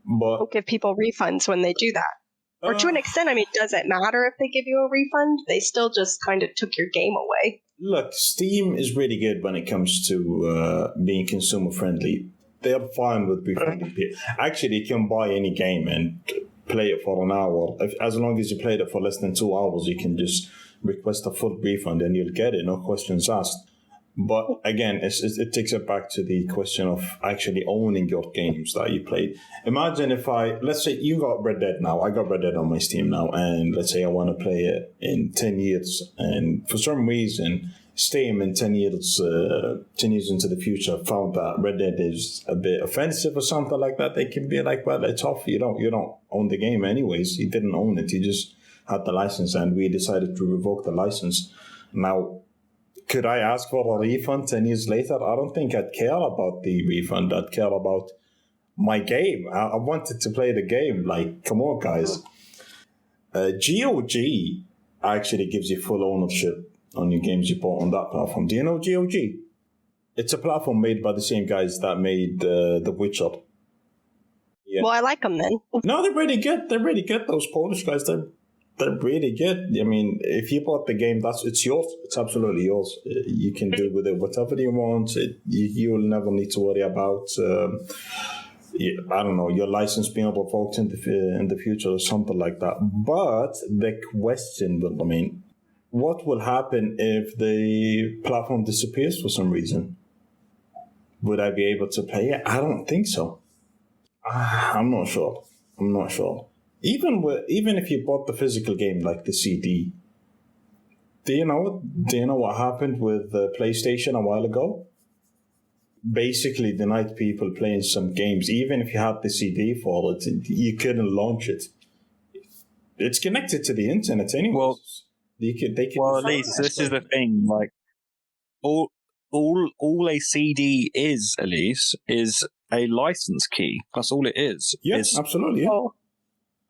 But don't give people refunds when they do that. Or to an extent, does it matter if they give you a refund? They still just kind of took your game away. Look, Steam is really good when it comes to being consumer friendly. They're fine with refunding people. Actually, you can buy any game and play it for an hour. As long as you played it for less than 2 hours, you can just request a full refund and you'll get it, no questions asked. But again, it takes it back to the question of actually owning your games that you played. Imagine if let's say you got Red Dead now, I got Red Dead on my Steam now, and let's say I want to play it in 10 years, and for some reason, Steam in 10 years into the future found that Red Dead is a bit offensive or something like that. They can be like, well, it's off. You don't own the game anyways. You didn't own it. You just had the license, and we decided to revoke the license. Now, could I ask for a refund 10 years later? I don't think I'd care about the refund. I'd care about my game. I wanted to play the game. Like, come on, guys. GOG actually gives you full ownership on your games you bought on that platform. Do you know GOG? It's a platform made by the same guys that made The Witcher. Yeah. Well, I like them then. No, they're really good. They're really good. Those Polish guys, they're really good. I mean, if you bought the game, it's yours. It's absolutely yours. You can do with it whatever you want. You will never need to worry about, I don't know, your license being revoked in the future or something like that. But the question will remain, what will happen if the platform disappears for some reason? Would I be able to play it? I don't think so. I'm not sure. Even if you bought the physical game, like the CD, do you know what happened with PlayStation a while ago? Basically denied people playing some games. Even if you had the CD for it, you couldn't launch it. It's connected to the internet anyway. Well, they could. Well, at least this is the thing. Like, all a CD is, Elise, is a license key. That's all it is. Yes, absolutely. Yeah. Oh,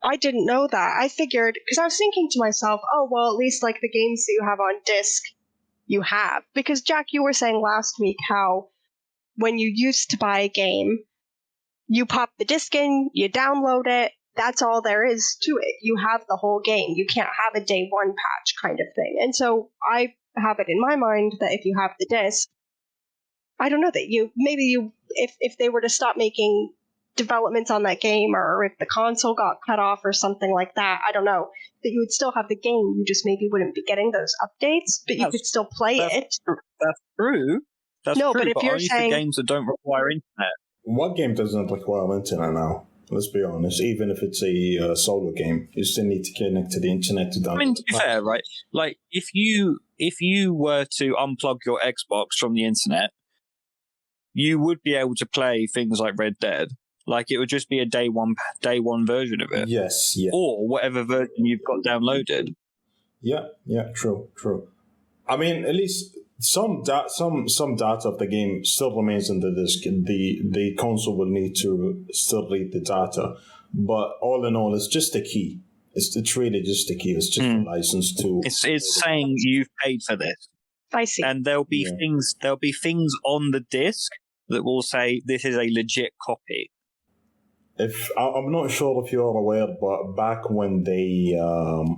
I didn't know that. I figured, because I was thinking to myself, oh, well, at least like the games that you have on disc, you have. Because, Jack, you were saying last week how when you used to buy a game, you pop the disc in, you download it, that's all there is to it. You have the whole game. You can't have a day one patch kind of thing. And so I have it in my mind that if you have the disc, I don't know, that if they were to stop making developments on that game, or if the console got cut off or something like that, I don't know, that you would still have the game. You just maybe wouldn't be getting those updates, but you could still play it. That's true. But if you're only saying for games that don't require internet. What game doesn't require internet now? Let's be honest. Even if it's a solo game, you still need to connect to the internet to download. I mean, to be fair, right? Like, if you were to unplug your Xbox from the internet, you would be able to play things like Red Dead. Like, it would just be a day one version of it. Yes, yeah. Or whatever version you've got downloaded. Yeah, true. I mean, at least some data of the game still remains in the disk. The console will need to still read the data, but all in all, it's just a key. It's really just a key. It's just a license to. It's saying you've paid for this. I see. And there'll be things on the disc that will say this is a legit copy. I'm not sure if you're aware, but back when they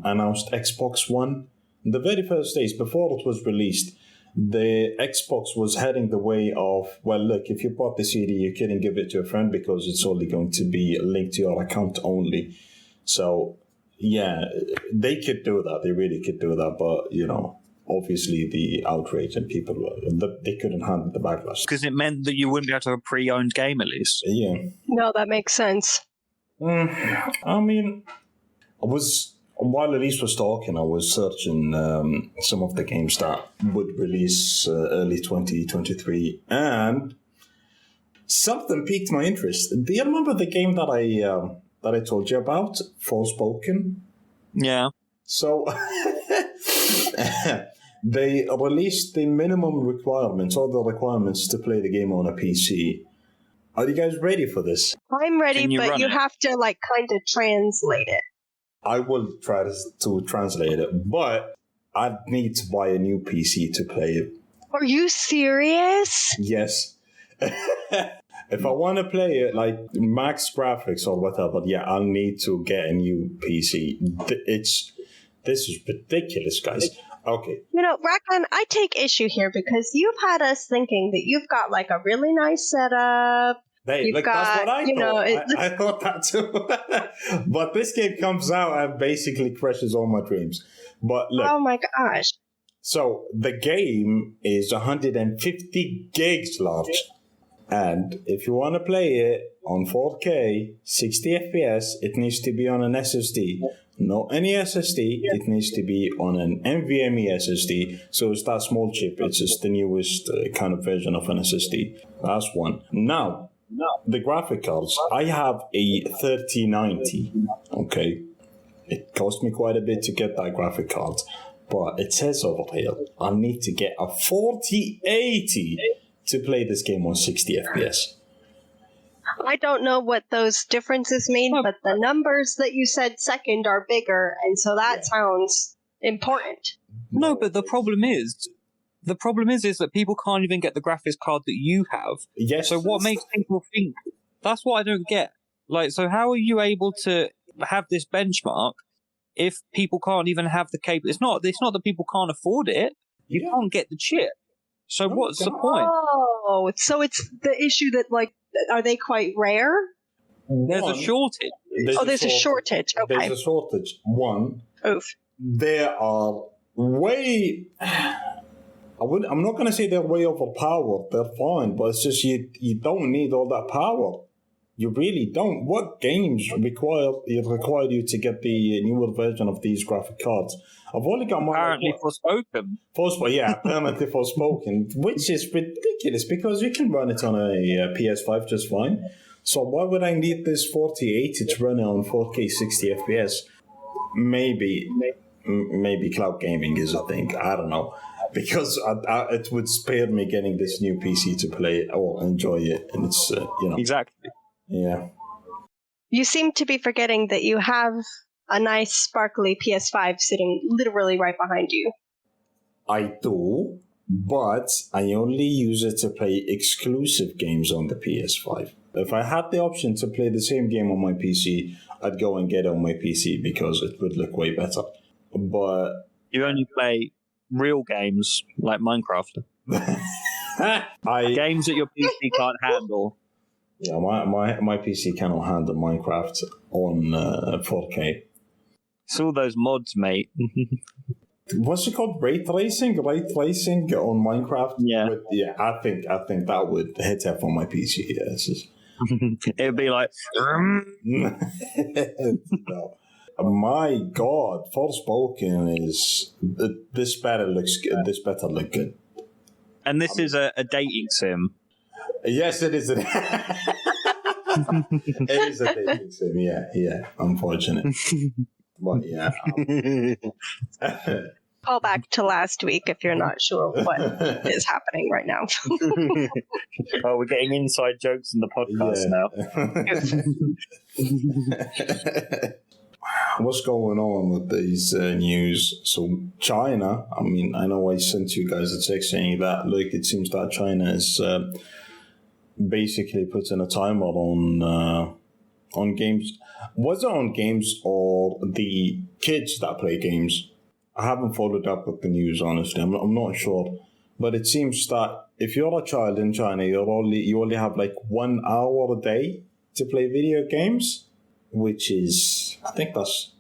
announced Xbox One, the very first days before it was released, the Xbox was heading the way of, well, look, if you bought the CD, you couldn't give it to a friend because it's only going to be linked to your account only. So, yeah, they could do that. They really could do that. But, obviously the outrage and people, they couldn't handle the backlash. Because it meant that you wouldn't be able to have a pre-owned game, at least. Yeah. No, that makes sense. I mean, while Elise was talking, I was searching some of the games that would release early 2023, and something piqued my interest. Do you remember the game that I told you about, Forspoken? Yeah. So they released the minimum requirements, all the requirements to play the game on a PC. Are you guys ready for this? I'm ready, but you have to kind of translate it. I will try to translate it, but I need to buy a new PC to play it. Are you serious? Yes. If I want to play it like max graphics or whatever, yeah, I'll need to get a new PC. This is ridiculous, guys. Okay. Rakan, I take issue here because you've had us thinking that you've got a really nice setup. Hey, look, that's what I thought. I thought that too. But this game comes out and basically crushes all my dreams. But look. Oh my gosh. So the game is 150 gigs large. And if you want to play it on 4K, 60 FPS, it needs to be on an SSD. Not any SSD, it needs to be on an NVMe SSD. So it's that small chip. It's just the newest kind of version of an SSD. That's one. Now, the graphic cards. I have a 3090, okay? It cost me quite a bit to get that graphic card. But it says over here, I need to get a 4080 to play this game on 60 FPS. I don't know what those differences mean, but the numbers that you said second are bigger, and so that sounds important. No, but the problem is that people can't even get the graphics card that you have. Yes. So what makes people think? That's what I don't get. Like, so how are you able to have this benchmark if people can't even have the capability? It's not that people can't afford it. You can't get the chip. So what's the point? Oh, so it's the issue that, like, are they quite rare? There's a shortage. There's a shortage. Okay. There's a shortage. One, Oof. there are way... I'm not going to say they're way overpowered. They're fine, but it's just you don't need all that power. You really don't. What games require you to get the newer version of these graphic cards? I've only got my... Apparently Forspoken. Apparently Forspoken, which is ridiculous because you can run it on a PS5 just fine. So why would I need this 4080 to run it on 4K 60 FPS? Maybe cloud gaming is a thing. I don't know. Because it would spare me getting this new PC to play or enjoy it. And it's, Exactly. Yeah. You seem to be forgetting that you have a nice sparkly PS5 sitting literally right behind you. I do, but I only use it to play exclusive games on the PS5. If I had the option to play the same game on my PC, I'd go and get it on my PC because it would look way better. But... You only play real games like Minecraft. Games that your PC can't handle. Yeah, my PC cannot handle Minecraft on 4K. It's all those mods, mate. What's it called? Ray tracing on Minecraft. Yeah, I think that would hit up on my PC. Yes, it'd be like. No. My God, Forspoken is this better look good. And this is a dating sim. Yes, it is. It is a dating sim. Yeah. Unfortunate, but yeah. Call back to last week if you're not sure what is happening right now. Oh, we're getting inside jokes in the podcast now. What's going on with these news? So China, I mean, I know I sent you guys a text saying that, look, it seems that China is basically putting a timer on games. Was it on games or the kids that play games? I haven't followed up with the news, honestly. I'm not sure. But it seems that if you're a child in China, you only have like 1 hour a day to play video games, which is, I think that's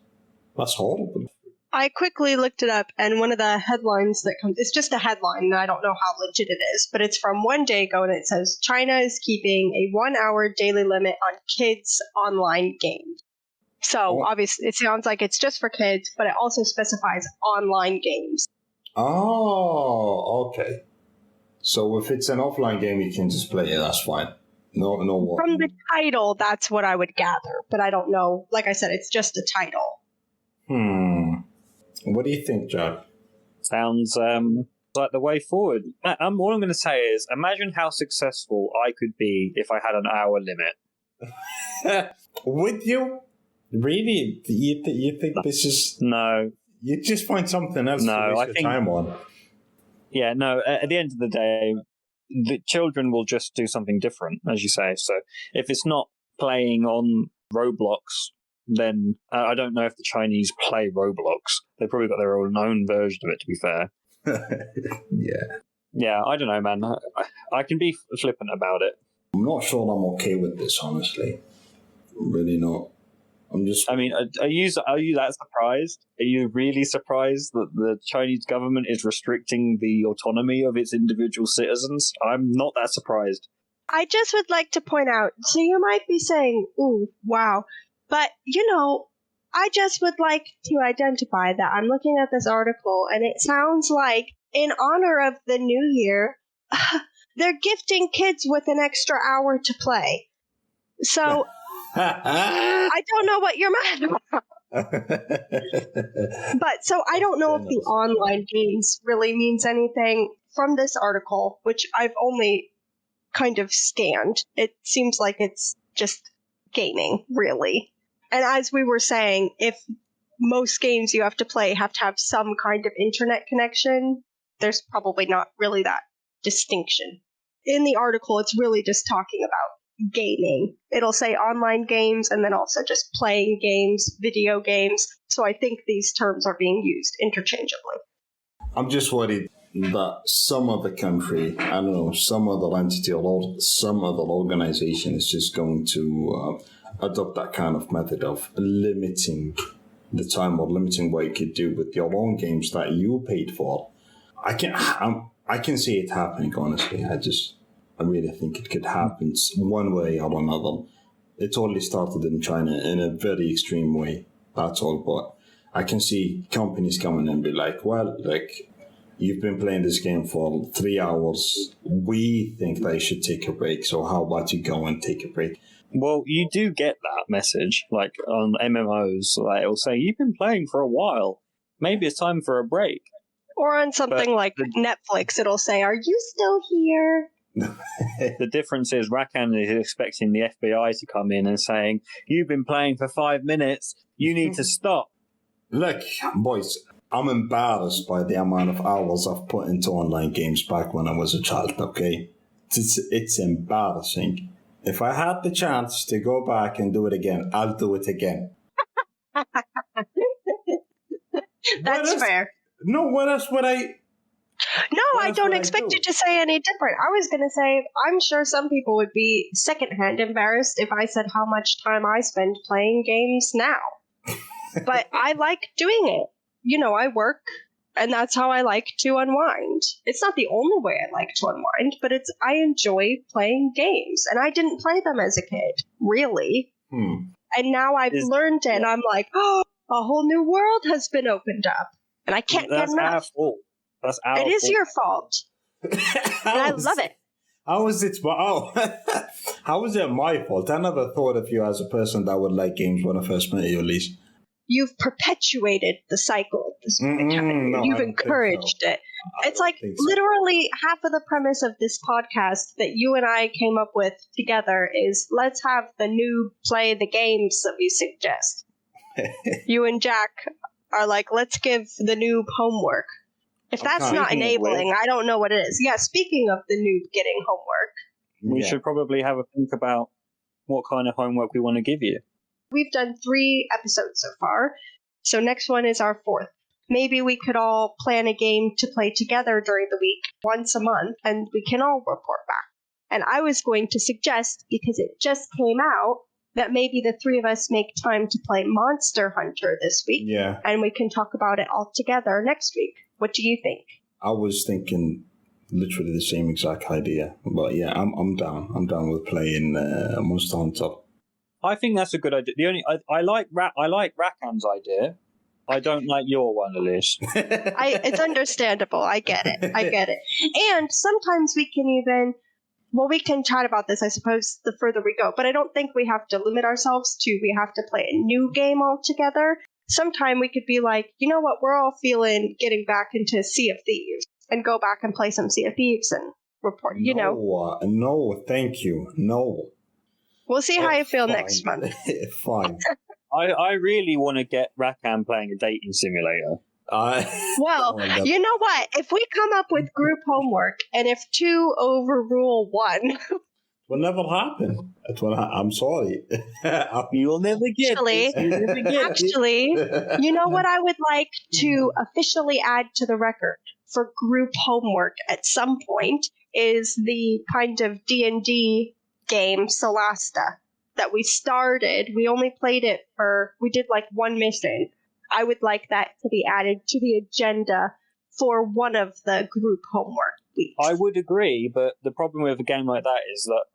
horrible. I quickly looked it up, and one of the headlines that comes, it's just a headline, and I don't know how legit it is, but it's from one day ago, and it says, China is keeping a 1 hour daily limit on kids' online games. So, obviously, it sounds like it's just for kids, but it also specifies online games. Oh, okay. So if it's an offline game, you can just play it, that's fine. No. From the title, that's what I would gather, but I don't know. Like I said, it's just a title. What do you think, Jack? Sounds like the way forward. All I'm going to say is, imagine how successful I could be if I had an hour limit. Would you? Really? You think this is... No. You just find something else to waste your time on. Yeah, no, at the end of the day, the children will just do something different, as you say. So if it's not playing on Roblox, then I don't know if the Chinese play Roblox. They've probably got their own version of it, to be fair. Yeah. Yeah, I don't know, man. I can be flippant about it. I'm not sure I'm okay with this, honestly. I'm really not. I mean, are you that surprised? Are you really surprised that the Chinese government is restricting the autonomy of its individual citizens? I'm not that surprised. I just would like to point out, so you might be saying, ooh, wow, but, I just would like to identify that I'm looking at this article, and it sounds like, in honor of the new year, they're gifting kids with an extra hour to play. So... I don't know what you're mad about. But so I don't know if the online games really means anything from this article, which I've only kind of scanned. It seems like it's just gaming, really. And as we were saying, if most games you have to have some kind of internet connection, there's probably not really that distinction. In the article, it's really just talking about gaming. It'll say online games and then also just playing games, video games. So I think these terms are being used interchangeably. I'm just worried that some other country, I don't know, some other entity or some other organization is just going to adopt that kind of method of limiting the time or limiting what you could do with your own games that you paid for. I can see it happening, honestly. I really think it could happen one way or another. It only started in China in a very extreme way, that's all. But I can see companies coming and be like, well, like, you've been playing this game for 3 hours. We think that you should take a break. So how about you go and take a break? Well, you do get that message, like on MMOs. Like, it'll say, you've been playing for a while. Maybe it's time for a break. Or on something like Netflix, it'll say, are you still here? The difference is Rakan is expecting the FBI to come in and saying, you've been playing for 5 minutes, you need to stop. Look, boys, I'm embarrassed by the amount of hours I've put into online games back when I was a child, okay? It's embarrassing. If I had the chance to go back and do it again, I'll do it again. That's fair. No, what else would I... No, I don't expect you to say any different. I was going to say, I'm sure some people would be secondhand embarrassed if I said how much time I spend playing games now. But I like doing it. You know, I work, and that's how I like to unwind. It's not the only way I like to unwind, but I enjoy playing games. And I didn't play them as a kid, really. And now I've learned it, and I'm like, oh, a whole new world has been opened up. And I can't get enough. That's our fault. That's our fault. It is your fault. And I love it. How is it? How is it my fault? I never thought of you as a person that would like games when I first met you, Elise. You've perpetuated the cycle at this point in time. No, You've encouraged it. It's like literally half of the premise of this podcast that you and I came up with together is let's have the noob play the games that we suggest. You and Jack are like, let's give the noob homework. If that's not enabling, I don't know what it is. Yeah, speaking of the noob getting homework. We should probably have a think about what kind of homework we want to give you. We've done 3 episodes so far, so next one is our 4th. Maybe we could all plan a game to play together during the week, once a month, and we can all report back. And I was going to suggest, because it just came out, that maybe the 3 of us make time to play Monster Hunter this week, and we can talk about it all together next week. What do you think? I was thinking literally the same exact idea, but yeah, I'm down. I'm down with playing Monster Hunter. I think that's a good idea. The only I like Rakan's idea. I don't like your one, Elise. It's understandable. I get it. And sometimes we can even, we can chat about this, I suppose, the further we go. But I don't think we have to limit ourselves to we have to play a new game altogether. Sometime we could be like, you know what, we're all feeling getting back into Sea of Thieves and go back and play some Sea of Thieves and report, No, thank you. No. We'll see how you feel next month. Fine. I really want to get Rakan playing a dating simulator. You know what? If we come up with group homework, and if 2 overrule 1... will never happen. I'm sorry. You'll never get Actually, you know what I would like to officially add to the record for group homework at some point is the kind of D&D game Solasta that we started. We only played it we did like 1 mission. I would like that to be added to the agenda for one of the group homework weeks. I would agree, but the problem with a game like that is that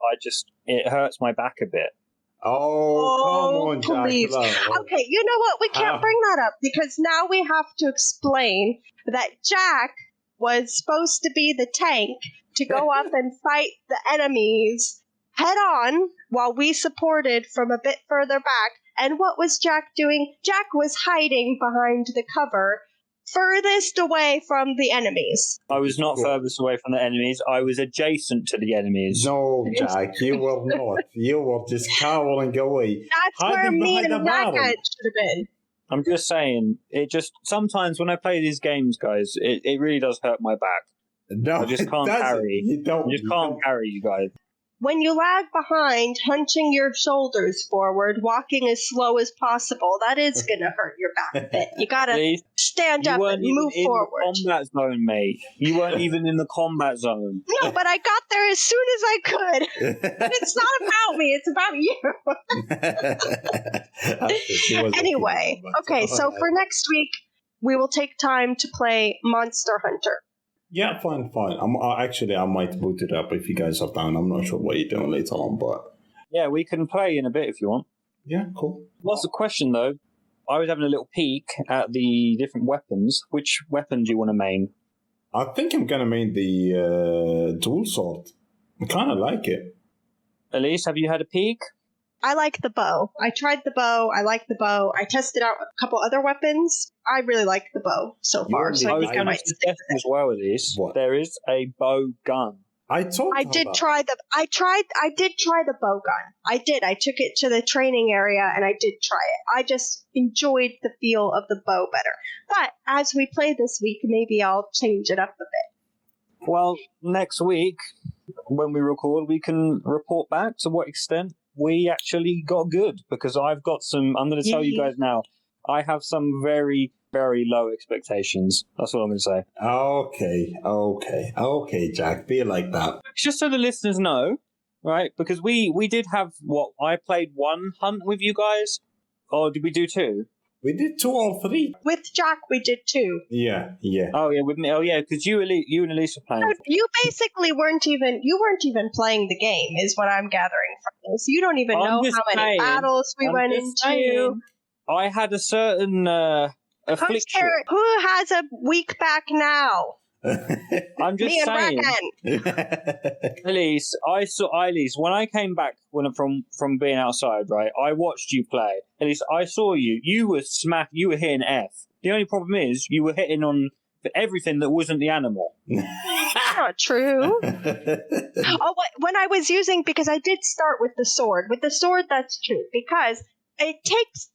it hurts my back a bit. Oh, come on, please. Jack. Okay, you know what? We can't bring that up because now we have to explain that Jack was supposed to be the tank to go up and fight the enemies head on while we supported from a bit further back. And what was Jack doing? Jack was hiding behind the cover, furthest away from the enemies. I was not furthest away from the enemies. I was adjacent to the enemies. No, Jack, you were not. You were just cowering away. That's where me and Rakan should have been. I'm just saying, sometimes when I play these games, guys, it really does hurt my back. No, I just can't carry. Carry you guys. When you lag behind, hunching your shoulders forward, walking as slow as possible, that is going to hurt your back a bit. You got to stand up and move forward. You weren't in the combat zone, mate. You weren't even in the combat zone. No, but I got there as soon as I could. It's not about me. It's about you. Anyway, okay, so for next week, we will take time to play Monster Hunter. Yeah, fine. I might boot it up if you guys are down. I'm not sure what you're doing later on, but... Yeah, we can play in a bit if you want. Yeah, cool. What's the question, though? I was having a little peek at the different weapons. Which weapon do you want to main? I think I'm going to main the dual sword. I kind of like it. Elise, have you had a peek? I like the bow. I tried the bow. I like the bow. I tested out a couple other weapons. I really like the bow so far. So I think I might stick with it. As well, Elise, there is a bow gun. I did try the bow gun. I did. I took it to the training area and I did try it. I just enjoyed the feel of the bow better. But as we play this week, maybe I'll change it up a bit. Well, next week, when we record, we can report back to what extent we actually got good, because I'm going to tell you guys now, I have some very, very low expectations. That's what I'm going to say. Okay, Jack, be like that. Just so the listeners know, right, because we did have, I played one hunt with you guys, or did we do two? We did 2 or 3. With Jack, we did 2. Yeah. Oh yeah, with me. Oh yeah, because you and Elise were playing. You basically weren't even playing the game, is what I'm gathering from this. You don't even know how many battles we went into. I had a certain affliction. Who has a weak back now? I'm just saying. Elise, Elise, when I came back from being outside, right, I watched you play. Elise, I saw you. You were hitting F. The only problem is you were hitting on everything that wasn't the animal. That's not true. When I was using, because I did start with the sword. With the sword, that's true. Because it takes,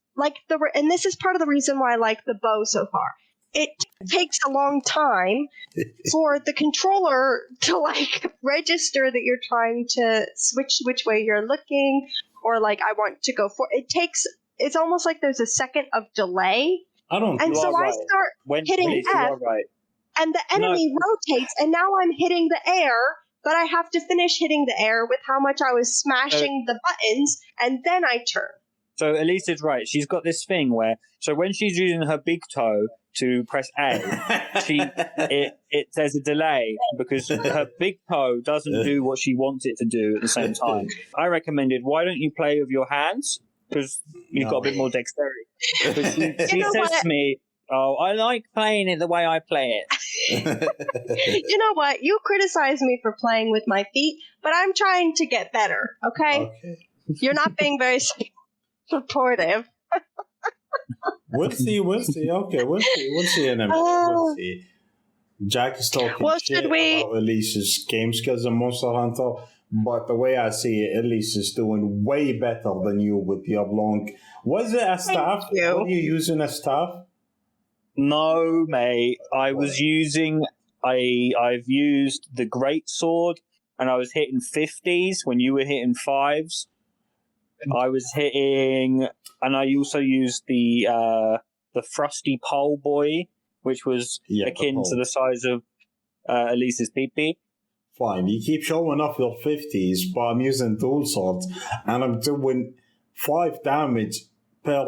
and this is part of the reason why I like the bow so far. It takes a long time for the controller to register that you're trying to switch which way you're looking, or I want to go for it. It's almost like there's a second of delay. I start hitting F, and the enemy rotates, and now I'm hitting the air, but I have to finish hitting the air with how much I was smashing the buttons, and then I turn. So Elise is right. She's got this thing where, so when she's using her big toe to press A, there's a delay because her big toe doesn't do what she wants it to do at the same time. I recommended, why don't you play with your hands? Because you've got a bit more dexterity. She says to me, oh, I like playing it the way I play it. You know what? You criticize me for playing with my feet, but I'm trying to get better, okay? You're not being very supportive. We'll see. Okay, we'll see in a minute. We'll see. Jack is talking shit about Elise's game skills in Monster Hunter, but the way I see it, Elise is doing way better than you with the oblong. Was it a staff? Were you using a staff? No, mate. I've used the great sword, and I was hitting 50s when you were hitting 5s. I was hitting, and I also used the thrusty pole boy, which was akin to the size of Elise's pee-pee. Fine, you keep showing off your 50s, but I'm using dual swords, and I'm doing 5 damage per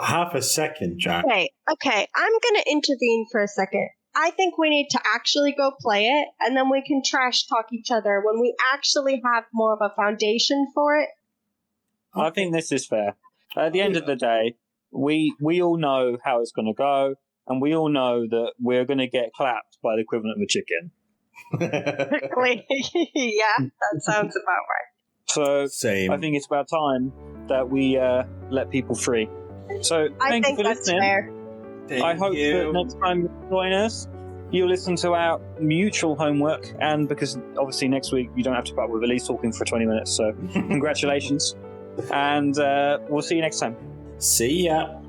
half a second, Jack. Okay, I'm gonna intervene for a second. I think we need to actually go play it, and then we can trash talk each other when we actually have more of a foundation for it. I think this is fair. At the end of the day, we all know how it's going to go, and we all know that we're going to get clapped by the equivalent of a chicken. Yeah, that sounds about right. So Same. I think it's about time that we let people free. So thank you for listening. Fair. I hope that next time you join us, you'll listen to our mutual homework, and because obviously next week you don't have to put up with Elise talking for 20 minutes, so congratulations. And we'll see you next time. See ya.